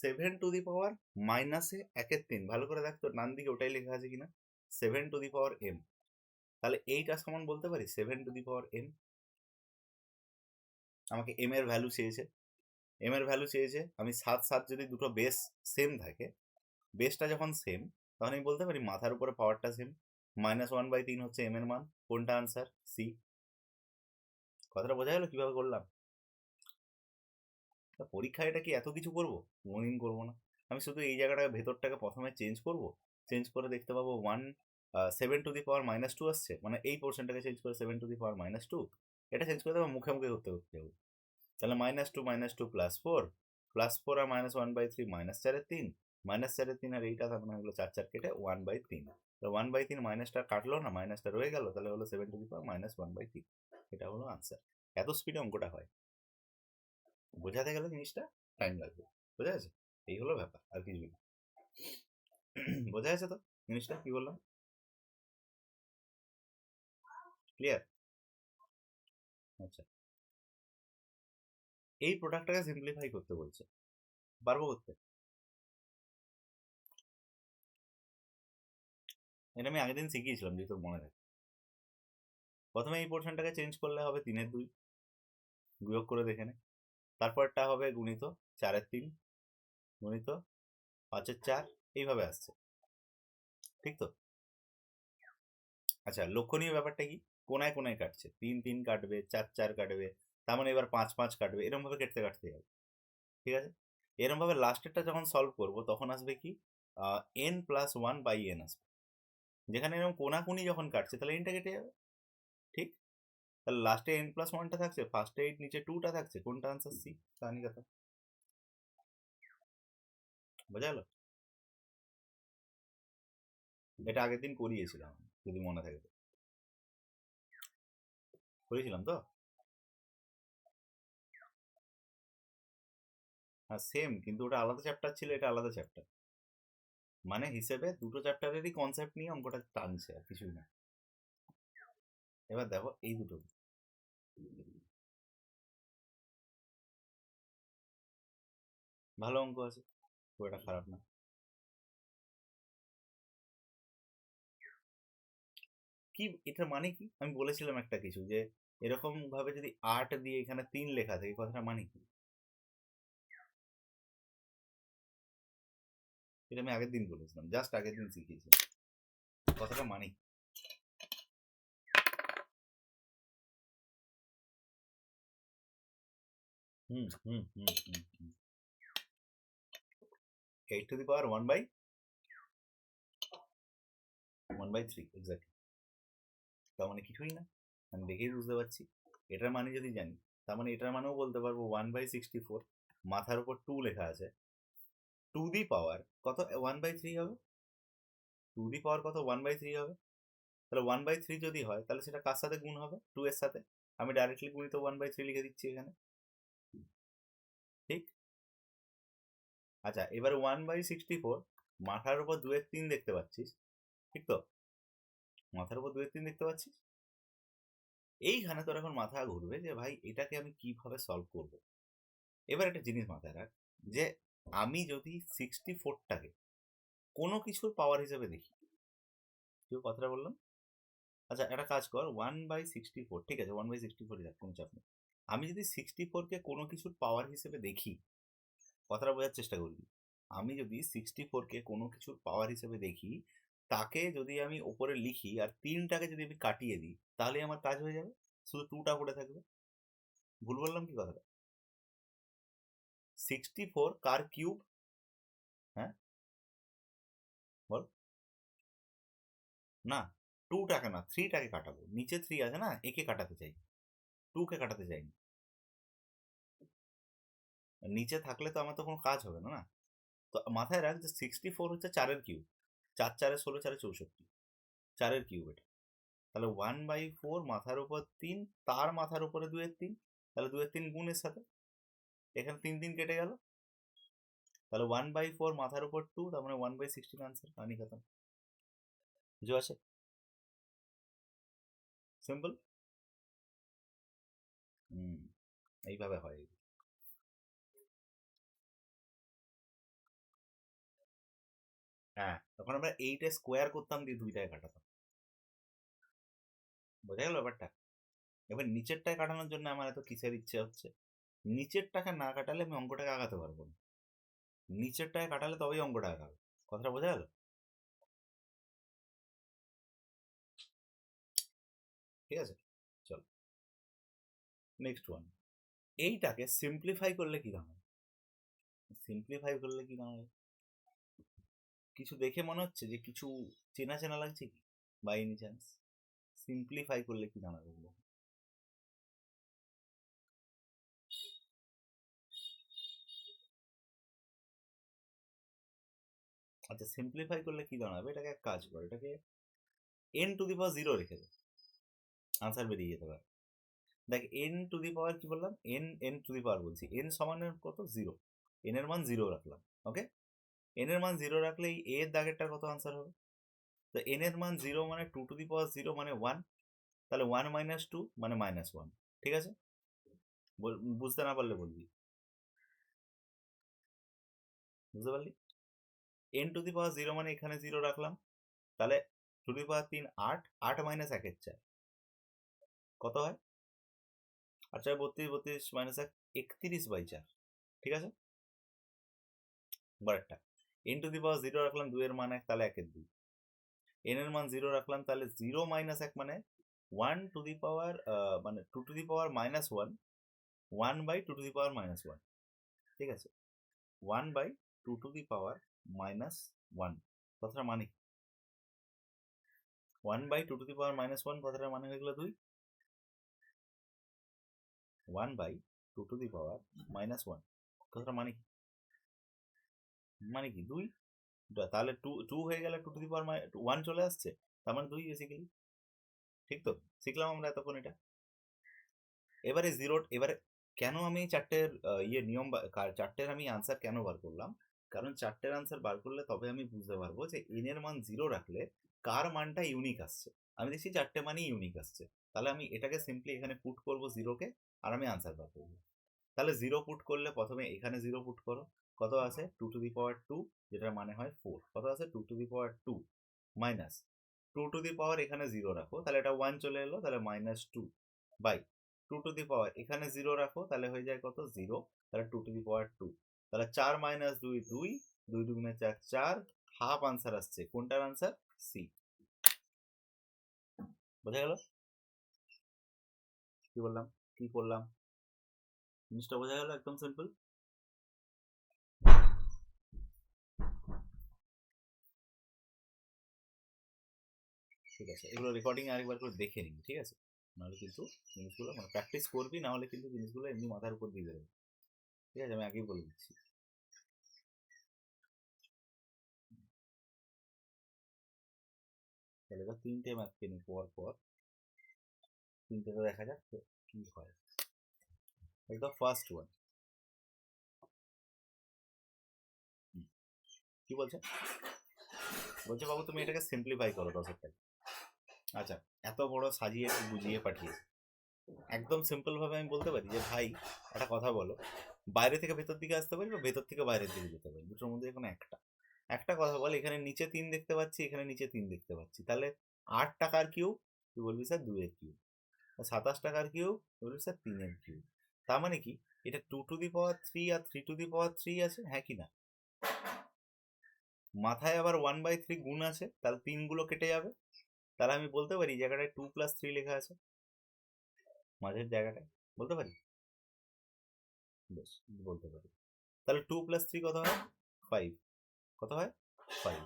7 টু দি পাওয়ার মাইনাসে 1/3, ভালো করে দেখ তো ডান দিকে ওটাই লেখা আছে কিনা, 7 টু দি পাওয়ার m। তাহলে এইটা সমান বলতে পারি 7 টু দি পাওয়ার m। আমাকে m এর ভ্যালু চেয়েছে, m এর ভ্যালু চেয়েছে, আমি 7 যদি দুটো বেস সেম থাকে, বেসটা যখন সেম, তখন আমি বলতে পারি মাথার উপরে পাওয়ারটা সেম। -1/3 হচ্ছে m এর মান। কোনটা আনসার? সি। কথাটা বোঝা গেল কিভাবে করলাম? পরীক্ষায় এটা কি এত কিছু করব? কোনোদিন করবো না। আমি শুধু এই জায়গাটাকে ভেতরটাকে প্রথমে চেঞ্জ করব, চেঞ্জ করে দেখতে পাবো 7 টু দি পাওয়ার -2 আসছে, মানে এই পোর্শনটাকে চেঞ্জ করে 7 টু দি পাওয়ার -2, এটা চেঞ্জ করে দেবো, মুখে মুখে করতে করতে যাবো। তাহলে -2 +4 +4 আর -1/3 -4/3 -4/3 আর এইটা তখন হলো 4 কেটে 1/3। তো 1/3 মাইনাসটা কাটলো না, মাইনাসটা রয়ে গেল, তাহলে হলো 7 টু দি পাওয়ার -1/3। এটা হলো আনসার। এত স্পিডে অঙ্কটা হয়। বোঝাতে গেলে জিনিসটা টাইম লাগবে। বোঝা গেছে? এই হলো ব্যাপার, আর কিছুই না। বোঝা গেছে তো জিনিসটা কি বললাম? ক্লিয়ার? আচ্ছা, এই প্রোডাক্টটাকে সিম্পলিফাই করতে বলছে, পারবো করতে? এটা আমি আগের দিন শিখিয়েছিলাম, যদি তোর মনে থাকে। প্রথমে এই পোর্শনটাকে চেঞ্জ করলে হবে 3/2, বিয়োগ করে দেখে নে। তারপরটা হবে গুণিত 4/3 গুণিত 5/4, এইভাবে আসছে, ঠিক তো? আচ্ছা, লক্ষণীয় ব্যাপারটা কি? কোনায় কোনায় কাটছে, 3 কাটবে, 4 কাটবে, তার মানে এবার 5 কাটবে, এরকম ভাবে কাটতে কাটতে যাবে। ঠিক আছে? এরকম ভাবে লাস্টেরটা যখন সলভ করব তখন আসবে কি, n+1/n আসবে। যেখানে এরকম কোনাকুনি যখন কাটছে তাহলে এনটা কেটে যাবে, ঠিক? তাহলে লাস্টে n+1টা থাকছে, ফার্স্টে 8, নিচে 2টা থাকছে। কোনটা আনসার? সি। কাহিনী কথা বোঝা গেল? এটা আগের দিন করিয়েছিলাম, যদি মনে থাকে তো। করিয়েছিলাম তো? হ্যাঁ সেম, কিন্তু ওটা আলাদা চ্যাপ্টার ছিল, এটা আলাদা চ্যাপ্টার। মানে হিসেবে দুটো চ্যাপ্টারেরই কনসেপ্ট নিয়ে অঙ্কটা টানছে, আর কিছুই না। এবার দেখো এই দুটো ভালো অঙ্ক আছে, খুব একটা খারাপ না। কি এটার মানে কি? আমি বলেছিলাম একটা কিছু, যে এরকম ভাবে যদি 8 দিয়ে এখানে 3 লেখা থাকে, কথাটা মানে কি? এটা আমি আগের দিন বলেছিলাম, জাস্ট আগের দিন শিখিয়েছিলাম। কথাটা মানে কি? হুম হুম হুম হুম হুম 8 টু দি পাওয়ার 1/3, এক্স্যাক্টলি। তার মানে কিছুই না, আমি দেখেই বুঝতে পারছি। এটার মানে যদি জানি, তার মানে এটার মানেও বলতে পারবো 1/64, মাথার উপর 2 লেখা আছে, টু দি পাওয়ার কত 1/3 হবে? টু দি পাওয়ার কত 1/3 হবে? তাহলে 1/3 যদি হয়, তাহলে সেটা কার সাথে গুণ হবে? 2 এর সাথে। আমি ডাইরেক্টলি গুণিত 1/3 লিখে দিচ্ছি এখানে, ঠিক? আচ্ছা, এবার 1/64 মাথার উপর 2/3 দেখতে পাচ্ছিস, ঠিক তো? মাথার উপর 2/3 দেখতে পাচ্ছিস। এইখানে তোর এখন মাথা ঘুরবে যে ভাই এটাকে আমি কিভাবে সলভ করব। এবার একটা জিনিস মাথায় রাখ, যে আমি যদি 64টাকে কোনো কিছুর পাওয়ার হিসেবে দেখি, কেউ কথাটা বললাম। আচ্ছা, একটা কাজ কর, 1/64, ঠিক আছে 1/64 রাখ, কোনো চাপ নেই। আমি যদি 64কে কোনো কিছুর পাওয়ার হিসেবে দেখি, কথাটা বোঝার চেষ্টা করবি। আমি যদি 64কে কোনো কিছুর পাওয়ার হিসেবে দেখি, তাকে যদি আমি ওপরে লিখি আর 3টাকে যদি আমি কাটিয়ে দিই, তাহলে আমার কাজ হয়ে যাবে, শুধু 2টা পড়ে থাকবে। ভুল বললাম কি কথাটা? 64 কার কিউব? হ্যাঁ বল। না, 2টাকে না, 3টাকে কাটাবো। নিচে 3 আছে না, একে কাটাতে চাই, 2কে কাটাতে চাইনি। নিচে থাকলে তো আমার তো কোনো কাজ হবে না, না? তো মাথায় রাখ যে 64 হচ্ছে 4-এর কিউব, 4 4 16 4 64, 4-এর কিউব এটা। তাহলে 1/4 মাথার উপর 3, তার মাথার উপরে 2/3, তাহলে 2/3 গুণের সাথে এখানে 3 কেটে গেল, তাহলে 1/4 মাথার উপর 2, তার মানে 1/16 আনসার, কাহানি খতম। বুঝতে আছে? সিম্পল। হুম, এইভাবে হয়। হ্যাঁ, তখন আমরা 8 স্কোয়ার করতাম দিয়ে 2টায় কাটাতাম। বোঝা গেল ব্যাপারটা? এবার নিচেরটায় কাটানোর জন্য আমার এত কিসের ইচ্ছে হচ্ছে? নিচের টাকা না কাটালে আমি অঙ্কটাকে আগাতে পারবো না। নিচের টাকা কাটালে তবেই অঙ্কটা আগাবে। কথাটা বোঝা গেল? ঠিক আছে, চলো নেক্সট ওয়ান। এইটাকে সিম্পলিফাই করলে কি দাঁড়াবে? সিম্পলিফাই করলে কি দাঁড়াবে? কিছু দেখে মনে হচ্ছে যে কিছু চেনা চেনা লাগছে কি, বাই এনি চান্স? সিম্পলিফাই করলে কি দাঁড়াবে? আচ্ছা, সিম্পলিফাই করলে কি দাঁড়াবে? এটাকে এক কাজ করে, এটাকে n টু দি পাওয়ার 0 রেখে দে, আনসার বেরিয়ে যেতে পারে। দেখ, n টু দি পাওয়ার কি বললাম? n টু দি পাওয়ার বলছি, n সমানের কত? 0। n এর মান 0 রাখলাম। ওকে, n এর মান 0 রাখলে এই a এর দাগেরটার কত আনসার হবে? তো n এর মান 0 মানে 2 টু দি পাওয়ার 0 মানে 1, তাহলে 1 মাইনাস 2 মানে -1। ঠিক আছে, বুঝতে না পারলে বলবি। বুঝতে পারলি? n টু দি পাওয়ার 0 মানে এখানে 0 রাখলাম, তাহলে টু দি পাওয়ার 3 8, 8 মাইনাস 1 এর 4 কত হয়? 8 4 32, 32 মাইনাস 1 31/4। ঠিক আছে, বারেরটা n টু দি পাওয়ার 0 রাখলাম, 2 এর মান 1, তাহলে 1 এর 2। n এর মান 0 রাখলাম, তাহলে 0 মাইনাস 1 মানে 1 টু দি পাওয়ার মানে 2 to the power -1, 1 by 2 to the power -1। ঠিক আছে, 1 বাই 2 টু দি পাওয়ার -1 কথাটা মানে 1 বাই 2 টু দি পাওয়ার -1 কথাটার মানে হয়ে গেল 2। 1 বাই 2 টু দি পাওয়ার -1 কথাটা মানে কি? মানে কি 2। তাহলে 2 2 হয়ে গেলে 2 টু দি পাওয়ার 1 চলে আসছে, তার মানে 2 বেসিক্যালি। ঠিক তো? শিখলাম আমরা এতক্ষণ এটা। এবারে জিরো, এবারে কেন আমি চারটের নিয়ম চারটের আমি আনসার কেন বার করলাম? কারণ চারটের আনসার বার করলে তবে আমি বুঝতে পারবো যে এন এর মান 0 রাখলে কার মানটা ইউনিক আসছে। আমি দেখছি চারটে মানই ইউনিক আসছে, তাহলে আমি এটাকে সিম্পলি এখানে পুট করব 0-কে, আর আমি আনসার বার করবো। তাহলে 0 পুট করলে প্রথমে এখানে 0 পুট করো, কত আছে? 2 টু দি পাওয়ার 2, যেটার মানে হয় 4। কত আছে? 2 to the power 2 minus 2 to the power এখানে 0 রাখো, তাহলে এটা 1 চলে এলো, তাহলে -2 বাই 2 টু দি পাওয়ার এখানে 0 রাখো, তাহলে হয়ে যায় কত? 0, তাহলে 2 টু দি পাওয়ার 2, তাহলে 4 মাইনাস 2 2, 2 2 4 4, হাফ আনসার আসছে। কোনটার আনসার? সি। বোঝা গেল কি বললাম, কি করলাম? জিনিসটা বোঝা গেল, একদম সিম্পল। ঠিক আছে, এগুলো রেকর্ডিং আরেকবার করে দেখে নিবি, ঠিক আছে? নাহলে কিন্তু জিনিসগুলো মানে প্র্যাকটিস করবি, না হলে কিন্তু জিনিসগুলো এমনি মাথার উপর দিয়ে বেরোবে। ঠিক আছে, আমি আগেই বলে দিচ্ছি। তাহলে এবার 3টে ম্যাথকে নিই পর পর, 3টেতে দেখা যাক কি হয়। একদম ফার্স্ট ওয়ান কি বলছে? বলছে বাবু তুমি এটাকে সিম্পলিফাই করো 10-টাকে। আচ্ছা, এত বড় সাজিয়ে বুঝিয়ে পাঠিয়েছে। একদম সিম্পল ভাবে আমি বলতে পারি যে ভাই একটা কথা বলো, বাইরে থেকে ভেতর দিকে আসতে পারি বা ভেতর থেকে বাইরের দিকে যেতে পারি, দুটোর মধ্যে কোনো একটা একটা কথা বল। এখানে নিচে 3 দেখতে পাচ্ছি, এখানে নিচে 3 দেখতে পাচ্ছি, তাহলে 8 টাকার কিউব তুই বলবি স্যার 2 এর কিউব, 27 টাকার কিউব বলবি স্যার 3 এর কিউব। তার মানে কি এটা 2 to the power 3 R 3 two the পাওয়ার 3 আছে, হ্যাঁ কি না? মাথায় আবার 1/3 গুণ আছে, তাহলে 3 গুলো কেটে যাবে, তাহলে আমি বলতে পারি এই জায়গাটায় 2 + 3 লেখা আছে, মাঝের জায়গাটায় বলতে পারি। বেশ, বলতে পারি। তাহলে 2 + 3 কত হয়? 5। কত হয়? 5।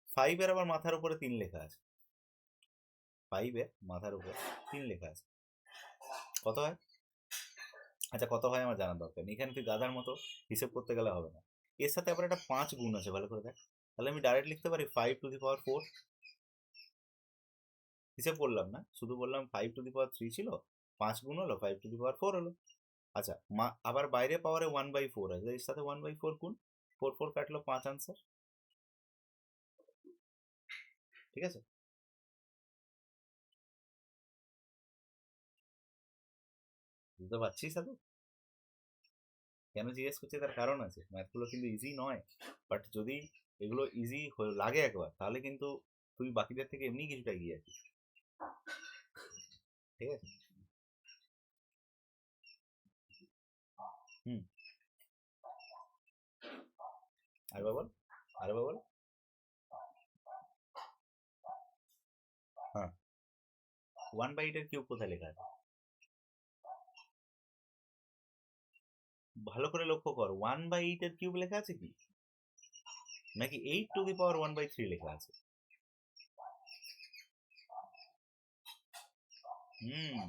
5 এর আবার মাথার উপরে 3 লেখা আছে, 5 এর মাথার উপরে 3 লেখা আছে, কত হয়? আচ্ছা, কত হয় আমার জানার দরকার নেই, এখানে তুই গাধার মতো হিসেব করতে গেলে হবে না। এর সাথে আবার একটা 5 গুণ আছে, ভালো করে দেখ। তাহলে আমি ডাইরেক্ট লিখতে পারি 5 টু দি পাওয়ার 4। হিসেব করলাম না, শুধু বললাম 5 টু দি পাওয়ার 3 ছিল, 5 গুণ হলো, 5 টু দি পাওয়ার 4 হলো। আচ্ছা, আবার বাইরে পাওয়ারে 1/4 আছে, এর সাথে 1/4 গুণ, 4 4 কাটলো, 5 আনসার। ঠিক আছে, বুঝতে পারছিস দাদু? কেন জিজ্ঞেস করছি তার কারণ আছে, ম্যাথগুলো কিন্তু ইজি নয়, বাট যদি এগুলো ইজি লাগে একবার, তাহলে কিন্তু তুই বাকিদের থেকে এমনি কিছুটা এগিয়ে আছিস। ঠিক আছে। হুম। আর বল, আর বল। হ্যাঁ, 1/8 এর কিউব কোথায় লেখা আছে? ভালো করে লক্ষ্য কর, 1/8 এর কিউব লেখা আছে কি, নাকি 8⁻1/3 লেখা আছে? হুম,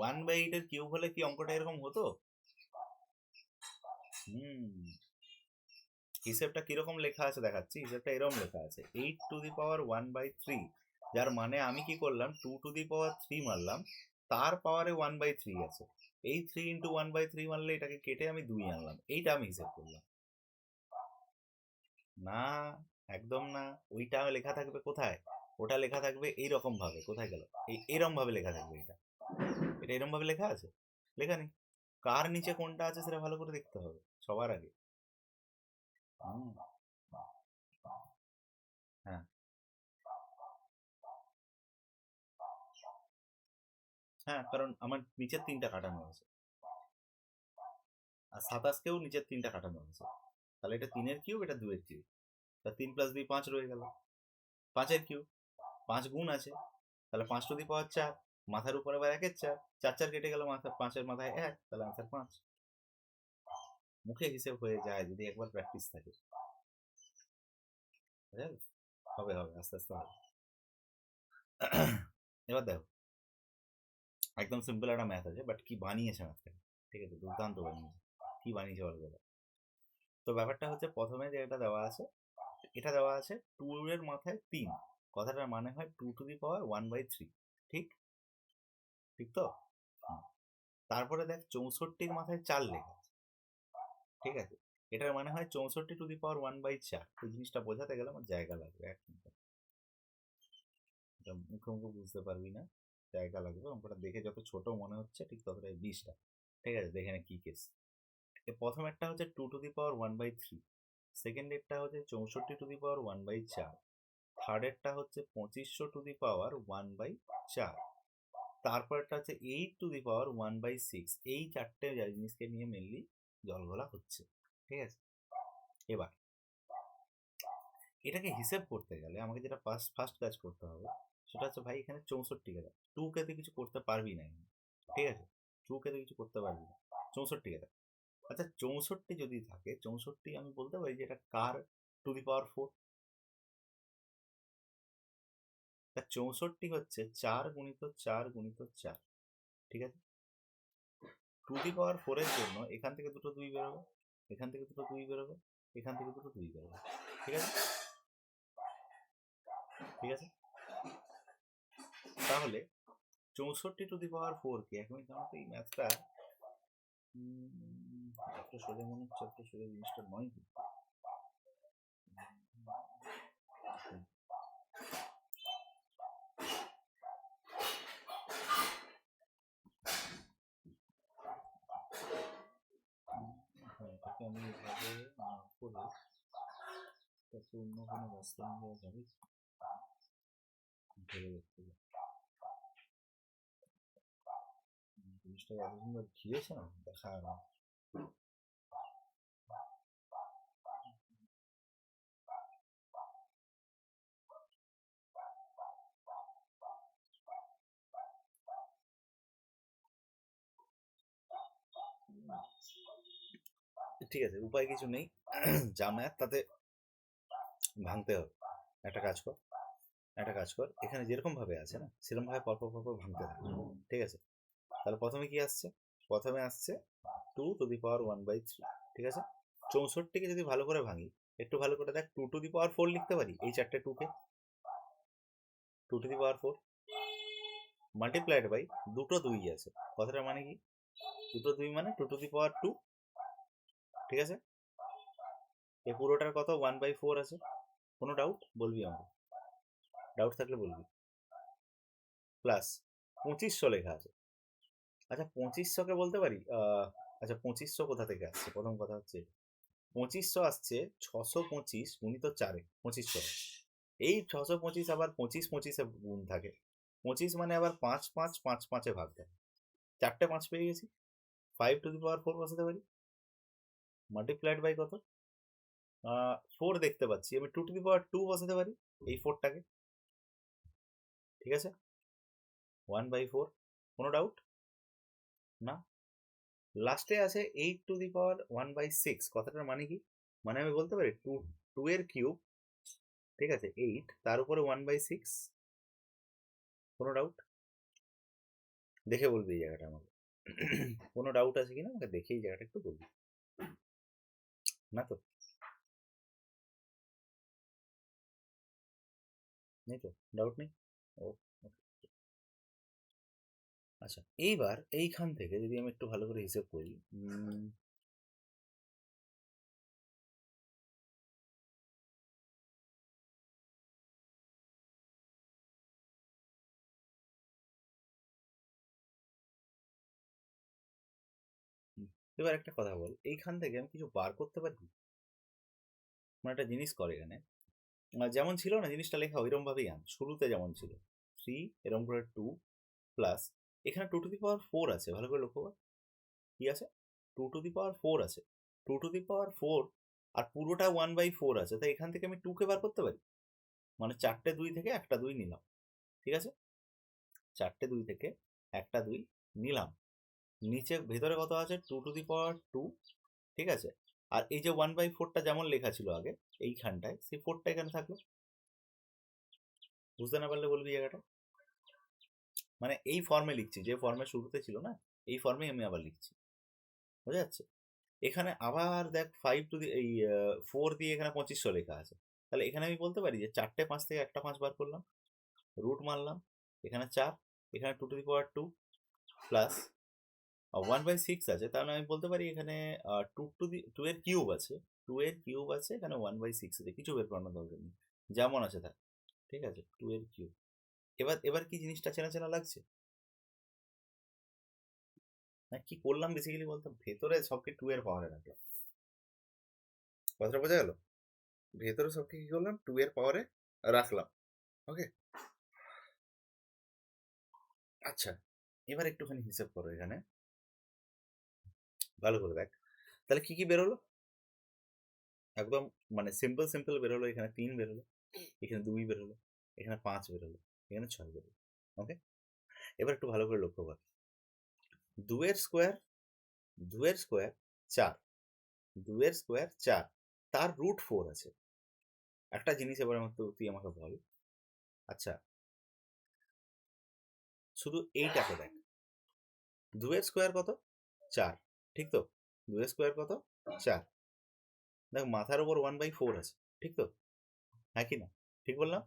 1/8 এর কিউব হলে কি অঙ্কটা এরকম হতো? হুম, হিসেবটা কিরকম লেখা আছে দেখাচ্ছি। হিসেবটা এরকম লেখা আছে 8⁻1/3, যার মানে আমি কি করলাম, 2⁻3 মারলাম, তার পাওয়ারে 1/3 আছে। এই 3 ইন্টু 1/3 মারলে এটাকে কেটে আমি 2 আনলাম, এইটা আমি হিসেব করলাম। না, একদম না। ওইটা লেখা থাকবে কোথায়? ওটা লেখা থাকবে এইরকম ভাবে, কোথায় গেল, এইরকম ভাবে লেখা থাকবে। এটা এটা এরকম ভাবে লেখা আছে? লেখা নেই। কার নিচে কোনটা আছে সেটা ভালো করে দেখতে হবে সবার আগে। হুম, হ্যাঁ হ্যাঁ, কারণ আমার নিচের 3টা কাটানো আছে, আর 27কেও নিচের 3টা কাটানো আছে। তাহলে এটা 3-এর কিউব, এটা 2-এর কিউব। তা 3 + 2 5 রয়ে গেল। 5-এর কিউব, 5 গুণ আছে, তাহলে 5⁴ মাথার উপরে আবার 1-এর 4, 4 4 কেটে গেল, মাথা 5-এর মাথায় 1, তাহলে আনসার 5। মুখে হিসেব হয়ে যায় যদি একবার প্র্যাকটিস থাকে। বুঝলেন? হবে হবে, আস্তে আস্তে হবে। এবার দেখো, একদম সিম্পল একটা ম্যাথ আছে, বাট কি বানিয়েছে ম্যাথটাকে, ঠিক আছে, দুর্দান্ত বানিয়েছে। কি বানিয়েছে বলো দাদা? তো ব্যাপারটা হচ্ছে, প্রথমে যে এটা দেওয়া আছে, এটা দেওয়া আছে 2 এর মাথায় 3, কথাটার মানে হয় 2⁻1/3। ঠিক, ঠিক তো? হুম। তারপরে দেখ 64-র মাথায় 4 লেখা আছে, ঠিক আছে, এটার মানে হয় 64⁻1/4। এই জিনিসটা বোঝাতে গেলে আমার জায়গা লাগবে, এক মিনিট। এটা মুখে মুখে বুঝতে পারবি না, জায়গা লাগবে। অঙ্কটা দেখে যত ছোট মনে হচ্ছে ঠিক ততটাই বিষটা। ঠিক আছে, দেখে নে কি কেস। প্রথম একটা হচ্ছে 2⁻1/3, সেকেন্ডেরটা হচ্ছে 64⁻1/4, থার্ডেরটা হচ্ছে 2500⁻1/4, তারপরটা হচ্ছে 8⁻1/6। এই চারটে জিনিসকে নিয়ে মেনলি জল ঘোলা হচ্ছে। ঠিক আছে, এবার এটাকে হিসেব করতে গেলে আমাকে যেটা ফার্স্ট কাজ করতে হবে, সেটা হচ্ছে ভাই এখানে 64 কে দেখ, 2 কে তুই কিছু করতে পারবি না এখানে। ঠিক আছে, 2 কে তুই কিছু করতে পারবি না, 64 কে দেখ। আচ্ছা, 64 যদি থাকে, 64 আমি বলতে পারি যে এটা কার টু দি পাওয়ার 4? তা 64 হচ্ছে 4 × 4 × 4। ঠিক আছে, 2⁻4 এর জন্য এখান থেকে দুটো 2 বেরোবে, এখান থেকে দুটো 2 বেরোবে, এখান থেকে দুটো 2 বেরোবে। ঠিক আছে, ঠিক আছে। তাহলে 64⁻4 কে, এক মিনিট আমার তো এই ম্যাথটা এত সোজা মনে হচ্ছে, এত সোজা জিনিসটা নয় কিন্তু। এটাকে আমি এভাবে না করে তাকে অন্য কোনো রাস্তা নিয়ে যাবে, ভেবে দেখতে হবে। জিনিসটা এত সুন্দর ঘিরেছে না, দেখা আর না। ঠিক আছে, উপায় কিছু নেই, যা ম্যাথ তাতে ভাঙতে হবে। একটা কাজ কর, একটা কাজ কর, এখানে যেরকম ভাবে আছে না সেরকম ভাবে পরপর পরপর ভাঙতে থাকে। ঠিক আছে, তাহলে প্রথমে কি আসছে? প্রথমে আসছে 2⁻1/3। ঠিক আছে, 64কে যদি ভালো করে ভাঙি, একটু ভালো করে দেখ, 2⁻4 লিখতে পারি এই চারটে 2 কে। 2⁻4 মাল্টিপ্লাইড বাই দুটো 2 আছে, কথাটা মানে কি, দুটো 2 মানে 2⁻2। ঠিক আছে, এই পুরোটার কত 1/4 আছে। কোনো ডাউট বলবি আমাকে, ডাউট থাকলে বলবি। প্লাস 2500 লেখা আছে। আচ্ছা, 2500কে বলতে পারি, আচ্ছা 2500 কোথা থেকে আসছে, প্রথম কথা হচ্ছে 2500 আসছে 625 গুণিত 4-এ 2500। এই 625 আবার 25-25-এ গুণ থাকে, 25 মানে আবার 5-5-5-5-এ ভাগ দেয়। 4টে 5 পেয়ে গেছি, 5⁴ বসাতে পারি। মাল্টিপ্লাইড বাই কত? 4 দেখতে পাচ্ছি, আমি 2⁴ বসাতে পারি এই 4টাকে। ঠিক আছে, 1/4। কোনো ডাউট? না। লাস্টে আছে 8⁴1/6। কথাটার মানে কি? মানে আমি বলতে পারি 2 এর কিউব, ঠিক আছে, 8, তার উপরে 1/6। কোনো ডাউট? দেখে বলবি এই জায়গাটা আমাকে। কোনো ডাউট আছে কিনা আমাকে দেখে এই জায়গাটা একটু বলবি। না তো? নেই তো? ডাউট নেই? ও, আচ্ছা, এইবার এইখান থেকে যদি আমি একটু ভালো করে হিসেব করি, এবার একটা কথা বল, এইখান থেকে আমি কিছু বার করতে পারি? মানে একটা জিনিস করে এখানে, যেমন ছিল না জিনিসটা লেখা ওইরকম ভাবেই আন, শুরুতে যেমন ছিল 3, এরকম করে 2 প্লাস, এখানে 2⁴ আছে, ভালো করে লক্ষ্য কর। কি আছে? 2⁴ আছে, 2⁴ আর পুরোটা 1/4 আছে, তাই এখান থেকে আমি 2কে বার করতে পারি। মানে 4টে 2 থেকে একটা 2 নিলাম, ঠিক আছে, 4টে 2 থেকে একটা 2 নিলাম। নিচে ভেতরে কত আছে? 2⁴, ঠিক আছে। আর এই যে 1/4টা যেমন লেখা ছিল আগে এইখানটায়, সেই 4টা এখানে থাকলো। বুঝতে না পারলে বলবি জায়গাটা। মানে এই ফর্মে লিখছি, যে ফর্মে শুরুতে ছিল না, এই ফর্মেই আমি আবার লিখছি। বোঝা যাচ্ছে? এখানে আবার দেখ 4 দিয়ে এখানে 2500 লেখা আছে, তাহলে এখানে আমি বলতে পারি যে 4টে 5 থেকে একটা 5 বার করলাম, রুট মারলাম, এখানে 4, এখানে 2⁴ প্লাস 1/6 আছে, তাহলে আমি বলতে পারি এখানে 2 এর কিউব আছে, 2 এর কিউব আছে, এখানে 1/6 আছে, কিছু বের করানোর দরকার নেই, যেমন আছে থাক, ঠিক আছে, 2 এর কিউব। এবার এবার কি জিনিসটা চেনা চেনা লাগছে না? কি করলাম বেসিক্যালি বলতে, ভেতরে সবকে 2 এর পাওয়ারে রাখলাম। কথাটা বোঝা গেল? ভেতরে সবকে কি করলাম? 2 এর পাওয়ারে রাখলাম। ওকে, আচ্ছা, এবার একটুখানি হিসাব করো এখানে, ভালো করে দেখ। তাহলে কি কি বেরোলো? একদম মানে সিম্পল সিম্পল বেরোলো। এখানে 3 বেরোলো, এখানে 2 বেরোলো, এখানে 5 বেরোলো, এখানে 6 বেরোলো। ওকে, এবার একটু ভালো করে লক্ষ্য কর। 2 এর স্কোয়ার, 2 এর স্কোয়ার 4, 2 এর স্কোয়ার 4, তার রুট 4 আছে। একটা জিনিস এবার তুই আমাকে বল, আচ্ছা, শুধু এইটাকে দেখ, 2 এর স্কোয়ার কত? 4, ঠিক তো? 2 এর স্কোয়ার কত? 4। দেখ মাথার উপর 1/4 আছে, ঠিক তো? হ্যাঁ কি না? ঠিক বললাম?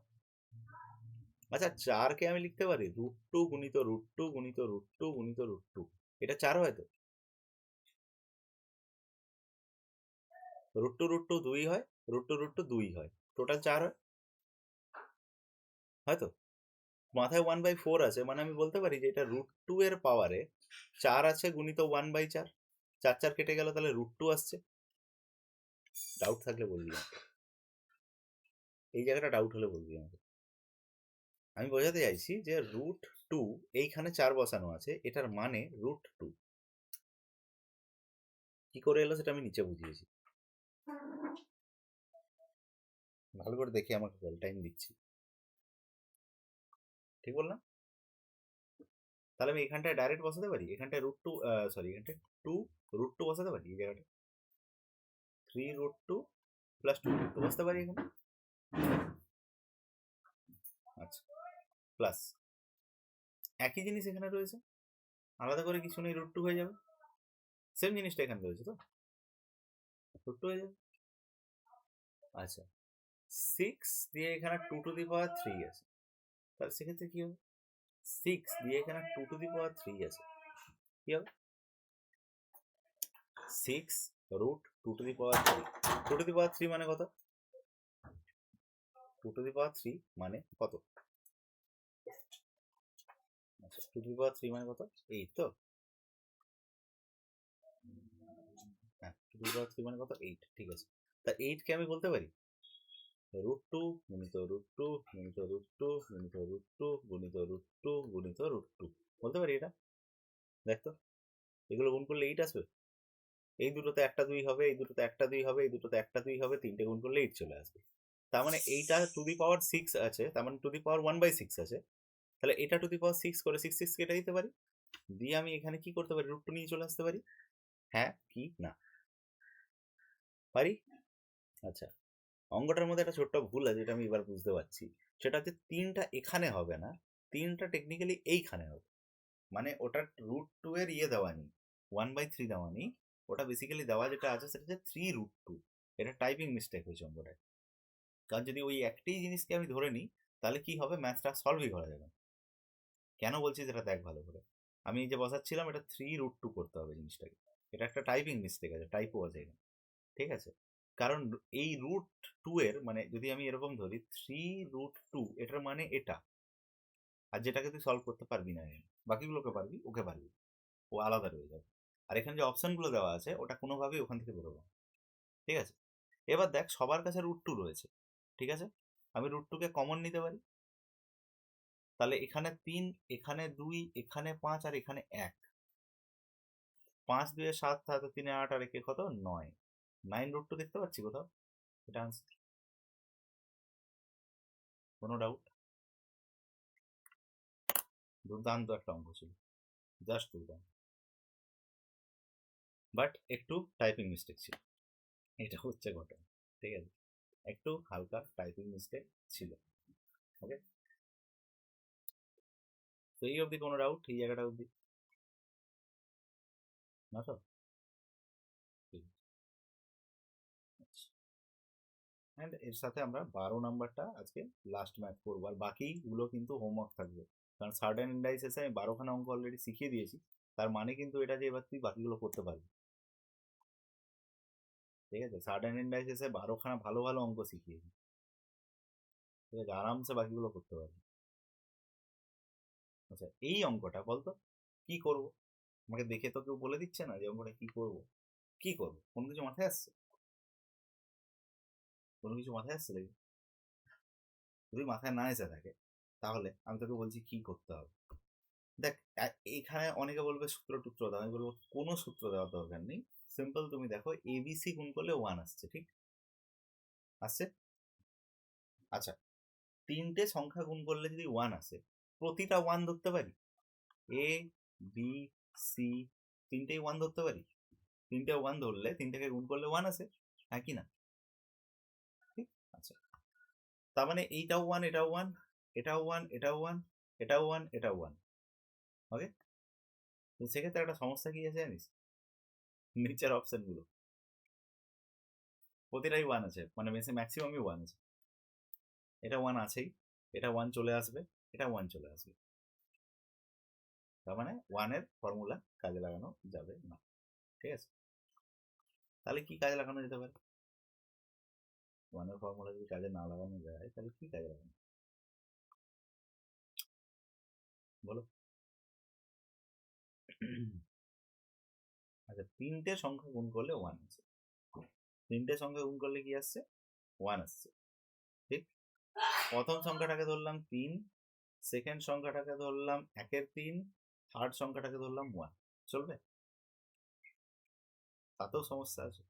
আচ্ছা, 4কে আমি লিখতে পারি √2 গুণিত √2 গুণিত √2 গুণিত √2, এটা 4 হয় তো? √2 2 হয়, √2 2 হয়, টোটাল 4 হয়, হয়তো? মাথায় 1/4 আছে, মানে আমি বলতে পারি যে এটা √2 এর পাওয়ারে 4 আছে গুণিত 1/4, 4 4 কেটে গেল, তাহলে √2 আসছে। ডাউট থাকলে বলবি, এই জায়গাটা ডাউট হলে বলবি আমাকে। আমি বোঝাতে চাইছি যে √2, এইখানে 4 বসানো আছে, এটার মানে √2। কি করে এলো সেটা আমি নিচে বুঝিয়েছি, ভালো করে দেখে আমাকে বল, টাইম দিচ্ছি। ঠিক বললাম? তাহলে আমি এখানটায় ডাইরেক্ট বসাতে পারি, এখানটায় √2, সরি, এখানটায় 2 √2 বসাতে পারি, এই জায়গাটা 3√2 প্লাস 2√2 বসাতে পারি এখানে। আচ্ছা, প্লাস একই জিনিস এখানে রয়েছে, আলাদা করে কিছু নেই, √2 হয়ে যাবে। সেম জিনিসটা এখানে রয়েছে তো, √2 হয়ে যাবে। আচ্ছা, 6 দিয়ে এখানে 2⁴ আছে, তাহলে সেক্ষেত্রে কি হবে? 6 দিয়ে এখানে 2⁴ আছে, কি হবে? 6 √2⁴, 2⁴ মানে কত? 2⁴ মানে কত? আচ্ছা, 2⁴ মানে কত? এই তো, হ্যাঁ, 2 ভাগ 3 মানে কত 8, ঠিক আছে। তা 8 কে আমি বলতে পারি √2 গুণিত √2 গুণিত √2 গুণিত √2 গুণিত √2 গুণিত √2 বলতে পারি এটা। দেখতো এগুলো গুণ করলে 8 আসবে। এই দুটোতে একটা 2 হবে, এই দুটোতে একটা 2 হবে, এই দুটোতে একটা 2 হবে, তিনটে গুণ করলে 8 চলে আসবে। তার মানে এইটা টু দি পাওয়ার 6 আছে, তার মানে টু দি পাওয়ার 1/6 আছে। তাহলে এটা টু দি পাওয়ার 6 করে 6 6 কেটে দিতে পারি, দিয়ে আমি এখানে কি করতে পারি √2 নিয়ে চলে আসতে পারি। হ্যাঁ কি না পারি? আচ্ছা, অঙ্কটার মধ্যে একটা ছোট্ট ভুল আছে যেটা আমি এবার বুঝতে পারছি। সেটা হচ্ছে 3টা এখানে হবে না, 3টা টেকনিক্যালি এইখানে হবে। মানে ওটা √2 এর দেওয়া নেই, 1/3 দেওয়া নেই। ওটা বেসিক্যালি দেওয়া যেটা আছে সেটা হচ্ছে 3√2। এটা টাইপিং মিস্টেক হয়েছে অঙ্কটায়। কারণ যদি ওই একটাই জিনিসকে আমি ধরে নিই তাহলে কি হবে, ম্যাথটা সলভই করা যাবে। কেন বলছি যেটা দেখ ভালো করে। আমি এই যে বসাচ্ছিলাম এটা 3√2 করতে হবে জিনিসটাকে। এটা একটা টাইপিং মিস্টেক আছে, টাইপও আছে এখানে, ঠিক আছে। কারণ এই √2 এর মানে যদি আমি এরকম ধরি 3√2, এটার মানে এটা। আর যেটাকে তুই সলভ করতে পারবি না, বাকিগুলোকে পারবি, ওকে পারবি, ও আলাদা রয়ে যাবে। আর এখানে যে অপশনগুলো দেওয়া আছে ওটা কোনোভাবেই ওখান থেকে বেরোবে, ঠিক আছে। এবার দেখ সবার কাছে √2 রয়েছে, ঠিক আছে। আমি √2 কে কমন নিতে পারি, তাহলে এখানে 3, এখানে 2, এখানে 5 আর এখানে 1। 5 2 7, 7 3 8 আর একে কত 9, 9√2 দেখতে পাচ্ছি কোথাও? এটা আনসার। কোনো ডাউট? দুর্দান্ত একটা অঙ্ক ছিল, জাস্ট দুর্দান্ত। বাট একটু টাইপিং মিস্টেক ছিল, এটা হচ্ছে ঘটনা, ঠিক আছে। একটু হালকা টাইপিং মিস্টেক ছিল, ওকে। তো এই অবধি কোনো ডাউট এই জায়গাটা অবধি? না তো? ঠিক আছে। অ্যান্ড এর সাথে আমরা 12 নাম্বারটা আজকে লাস্ট ম্যাথ করবো, আর বাকিগুলো কিন্তু হোমওয়ার্ক থাকবে। কারণ সার্টেন ইন্ডাইসেসে আমি 12খানা অঙ্ক অলরেডি শিখিয়ে দিয়েছি, তার মানে কিন্তু এটা যে এবার তুই বাকিগুলো করতে পারবি, ঠিক আছে। সার্টেন ইন্ডাইসেসে 12খানা ভালো ভালো অঙ্ক শিখিয়েছি, ঠিক আছে, আরামসে বাকিগুলো করতে পারবি। আচ্ছা এই অঙ্কটা বলতো কি করব, আমাকে দেখে তো কেউ বলে দিচ্ছে না যে অঙ্কটা কি করব। কি করব, কোনো কিছু মাথায় আসছে? কোনো কিছু মাথায় আসছে দেখি? যদি মাথায় না এসে থাকে তাহলে আমি তোকে বলছি কি করতে হবে। দেখ এখানে অনেকে বলবে সূত্র টুত্র দাও, আমি বলবো কোনো সূত্র দেওয়ার দরকার নেই। সিম্পল তুমি দেখো ABC গুণ করলে 1 আসছে, ঠিক আসছে। আচ্ছা, তিনটে সংখ্যা গুণ করলে যদি 1 আসে, প্রতিটা 1 ধরতে পারি। ABC তিনটেই 1 ধরতে পারি। তিনটে 1 ধরলে তিনটাকে গুণ করলে 1 আসে, হ্যাঁ কি না? ঠিক। আচ্ছা, তার মানে এইটাও 1, এটাও 1, এটাও 1, এটাও 1, এটাও 1, এটাও 1, ওকে। তো সেক্ষেত্রে একটা সমস্যা কি আছে জানিস, নিচের অপশন গুলো প্রতিটাই 1 আছে, মানে ম্যাক্সিমামই 1 আছে। এটা 1 আছেই, এটা 1 চলে আসবে, এটা 1 চলে আসবে। তার মানে 1 এর ফর্মুলা কাজে লাগানো যাবে না, ঠিক আছে। তাহলে কি কাজে লাগানো যেতে পারে? 1 এর ফর্মুলা যদি কাজে না লাগানো যায় তাহলে কি কাজে লাগানো, বলো? আচ্ছা, তিনটে সংখ্যা গুণ করলে 1 আসে, তিনটে সংখ্যা গুণ করলে কি আসছে? 1 আসছে, ঠিক। প্রথম সংখ্যাটাকে ধরলাম 3, সেকেন্ড সংখ্যাটাকে ধরলাম 1/3, থার্ড সংখ্যাটাকে ধরলাম 1, চলবে? তাতেও সমস্যা আছে,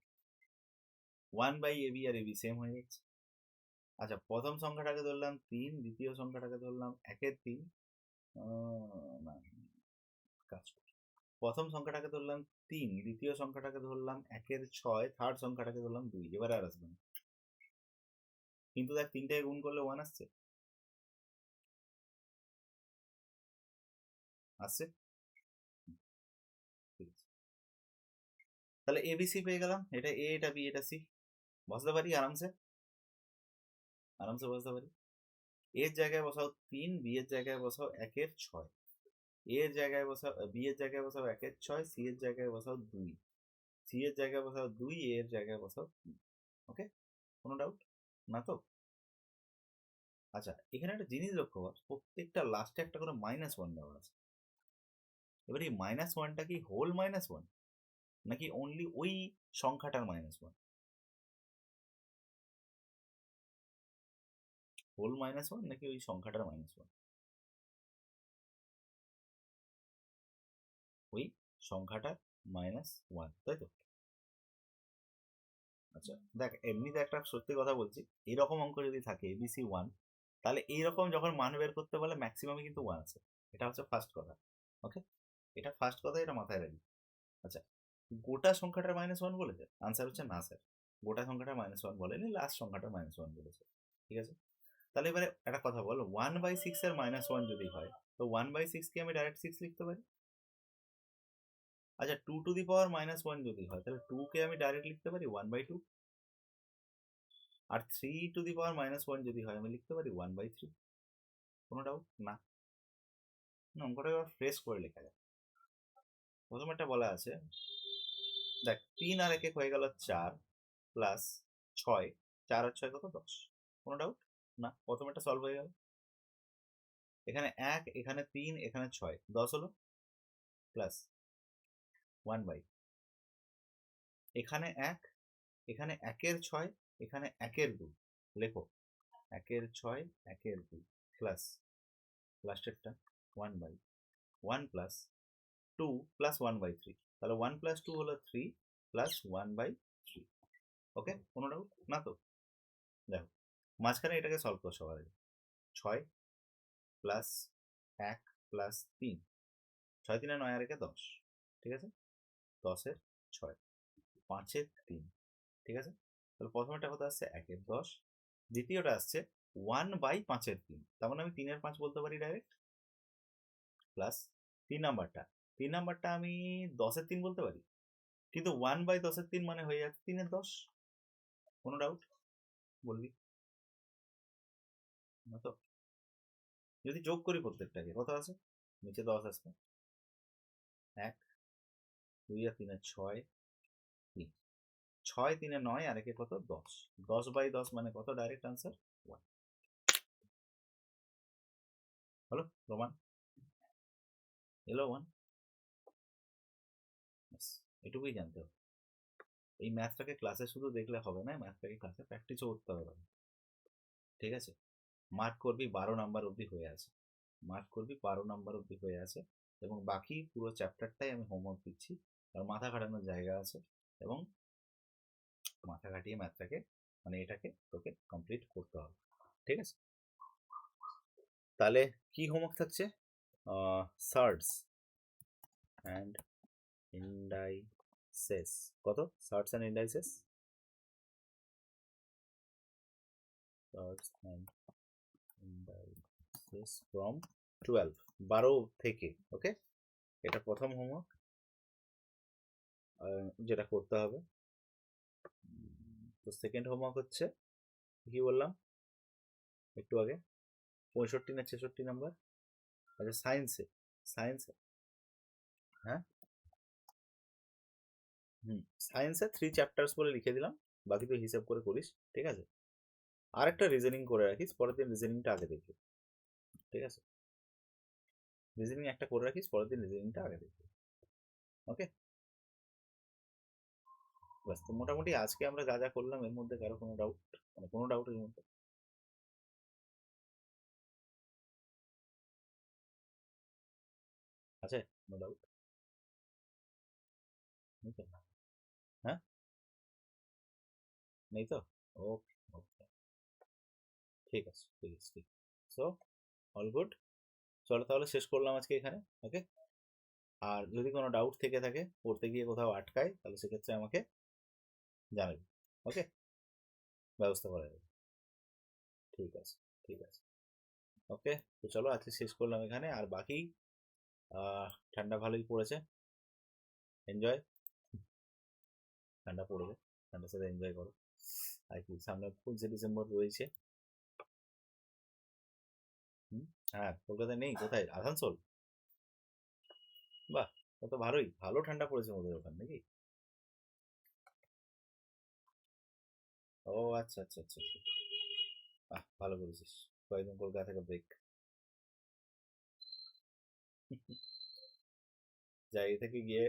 1/AB আর AB সেম হয়ে যাচ্ছে। আচ্ছা, প্রথম সংখ্যাটাকে ধরলাম 3, দ্বিতীয় সংখ্যাটাকে ধরলাম 1/3, না কাজ করি। প্রথম সংখ্যাটাকে ধরলাম 3, দ্বিতীয় সংখ্যাটাকে ধরলাম 1/6, থার্ড সংখ্যাটাকে ধরলাম 2, এবার আর আসবে না। কিন্তু দেখ তিনটাকে গুণ করলে 1 আসছে, আসছে, ঠিক আছে। তাহলে ABC পেয়ে গেলাম, এটা A, এটা B, এটা C, বসাতে পারি আরামসে, আরামসে বসাতে পারি। এর জায়গায় বসাও 3, B এর জায়গায় বসাও 1/6, A এর জায়গায় বসাও, B এর জায়গায় বসাও 1/6, C এর জায়গায় বসাও 2, C এর জায়গায় বসাও 2, A এর জায়গায় বসাও 3, ওকে। কোনো ডাউট না তো? আচ্ছা, এখানে একটা জিনিস লক্ষ্য কর, প্রত্যেকটা লাস্টে একটা করে -1 দেওয়া আছে। এবার এই -1টা কি হোল -1? নাকি অনলি ওই সংখ্যাটার -1? হোল -1 নাকি ওই সংখ্যাটার -1? ওই সংখ্যাটার -1, তাই তো? আচ্ছা দেখ, এমনিতে একটা সত্যি কথা বলছি, এরকম অঙ্ক যদি থাকে ABC 1, তাহলে এইরকম যখন মান বের করতে বলে ম্যাক্সিমামে কিন্তু 1 আছে। এটা হচ্ছে ফার্স্ট কথা। ওকে, এটা ফার্স্ট কথা, এটা মাথায় রাখি। আচ্ছা, গোটা সংখ্যাটার -1 বলেছে? আনসার হচ্ছে না স্যার, গোটা সংখ্যাটার -1 বলেনি, লাস্ট সংখ্যাটার -1 বলেছে। ঠিক আছে, তাহলে এবারে একটা কথা বল, 1/6 এর -1 যদি হয়, তো 1/6 কি আমি ডাইরেক্ট 6 লিখতে পারি? আচ্ছা, 2 টু দি পাওয়ার -1 যদি হয়, তাহলে 2 কে আমি ডাইরেক্ট লিখতে পারি 1/2। আর 3 টু দি পাওয়ার -1 যদি হয়, আমি লিখতে পারি 1/3। কোনো ডাউট? না। অঙ্কটা এবার ফ্রেশ করে লেখা যায়। প্রথম একটা বলা আছে, দেখ 3 আর 1 হয়ে গেল 4 প্লাস 6, 4 আর 6 কত? 10। কোনো ডাউট? না। প্রথম একটা সলভ হয়ে গেল। এখানে 1, এখানে 3, এখানে 6, 10 হলো, প্লাস 1/, এখানে 1, এখানে 1-এর 6, এখানে 1-এর 2, লেখো 1-এর 6, 1-এর 2, প্লাস লাস্টেরটা 1/, 1 প্লাস 2 প্লাস 1/3, তাহলে 1 প্লাস 2 হলো 3 প্লাস 1/3। ওকে, কোনো ডাউট? না তো? দেখো মাঝখানে এটাকে সলভ করো সবার আগে। 6 প্লাস 1 প্লাস 3, 6 3 9 আর 1 10, ঠিক আছে? 10-এর 6, 5-এর 3, ঠিক আছে? তাহলে প্রথমটা কত আসছে? 1-এর 10, দ্বিতীয়টা আসছে 1/5-এর 3, তার মানে আমি 3-এর 5 বলতে পারি ডাইরেক্ট, প্লাস 3 নাম্বারটা আমি 10-এর 3 বলতে পারি, কিন্তু 1/10-এর 3 মানে হয়ে যাচ্ছে 3-এর 10। কোনো ডাউট? বলবি না তো? যদি যোগ করি প্রত্যেকটাকে, কত আছে? নিচে 10 আসবে, 1 2 আর 3 এর 6, 3, 6 3 এর 9 আর একে কত? 10, 10/10 মানে কত? Direct answer 1। হলো প্রমাণ, এলো 1। এটুকুই জানতে হবে। এই ম্যাথটাকে ক্লাসে শুধু দেখলে হবে না, ম্যাথটাকে ক্লাসে প্র্যাকটিসও করতে হবে। ঠিক আছে, মার্ক করবি 12 নাম্বার অবধি হয়ে আছে, মার্ক করবি 12 নাম্বার অবধি হয়ে আছে, এবং বাকি পুরো চ্যাপ্টারটাই আমি হোমওয়ার্ক দিচ্ছি, আর মাথা খাটানোর জায়গা আছে, এবং মাথা খাটিয়ে ম্যাথটাকে মানে এটাকে তোকে কমপ্লিট করতে হবে। ঠিক আছে, তাহলে কি হোমওয়ার্ক থাকছে? Surds and indices. কত? Surds and indices, surds and indices from 12, 12 থেকে। ওকে, এটা প্রথম হোমওয়ার্ক যেটা করতে হবে। তো সেকেন্ড হোমওয়ার্ক হচ্ছে, কি বললাম একটু আগে, 65 না 66 নাম্বার? আচ্ছা, সায়েন্সে, সায়েন্সে, হ্যাঁ সায়েন্সে 3 চ্যাপ্টার্স বলে লিখে দিলাম, বাকি তুই হিসাব করে করিস। ঠিক আছে, আর একটা রিজনিং করে রাখিস, পরের দিন রিজনিংটা আগে দেখবি। ঠিক আছে, রিজনিং একটা করে রাখিস, পরের দিন রিজনিংটা আগে দেখবি। ওকে, ব্যাস। তো মোটামুটি আজকে আমরা যা যা করলাম, এর মধ্যে কারো কোনো ডাউট, মানে কোনো ডাউটের মধ্যে? আছে? No doubt? নেই তো? হ্যাঁ, নেই তো? ওকে ওকে, ঠিক আছে ঠিক আছে, ঠিক। সো অল গুড, চলো তাহলে শেষ করলাম আজকে এখানে। ওকে, আর যদি কোনো ডাউট থেকে থাকে, পড়তে গিয়ে কোথাও আটকায়, তাহলে সেক্ষেত্রে আমাকে জানাবি। ওকে, ব্যবস্থা করা যাবে। ঠিক আছে ঠিক আছে, ওকে। তো চলো আজকে শেষ করলাম এখানে, আর বাকি ঠান্ডা ভালোই পড়েছে, এনজয়। ঠান্ডা পড়বে, ঠান্ডার সাথে এনজয় করো। আর কি, সামনে 25 ডিসেম্বর রয়েছে। হ্যাঁ, কলকাতায় নেই? কোথায়? আসানসোল? বাহ, কত ভালোই, ভালো ঠান্ডা পড়েছে ওদের ওখানে নাকি? ও আচ্ছা আচ্ছা আচ্ছা আচ্ছা। বাহ, ভালো করেছিস, কয়েকদিন কলকাতা থেকে ব্রেক। জায়গা থেকে গিয়ে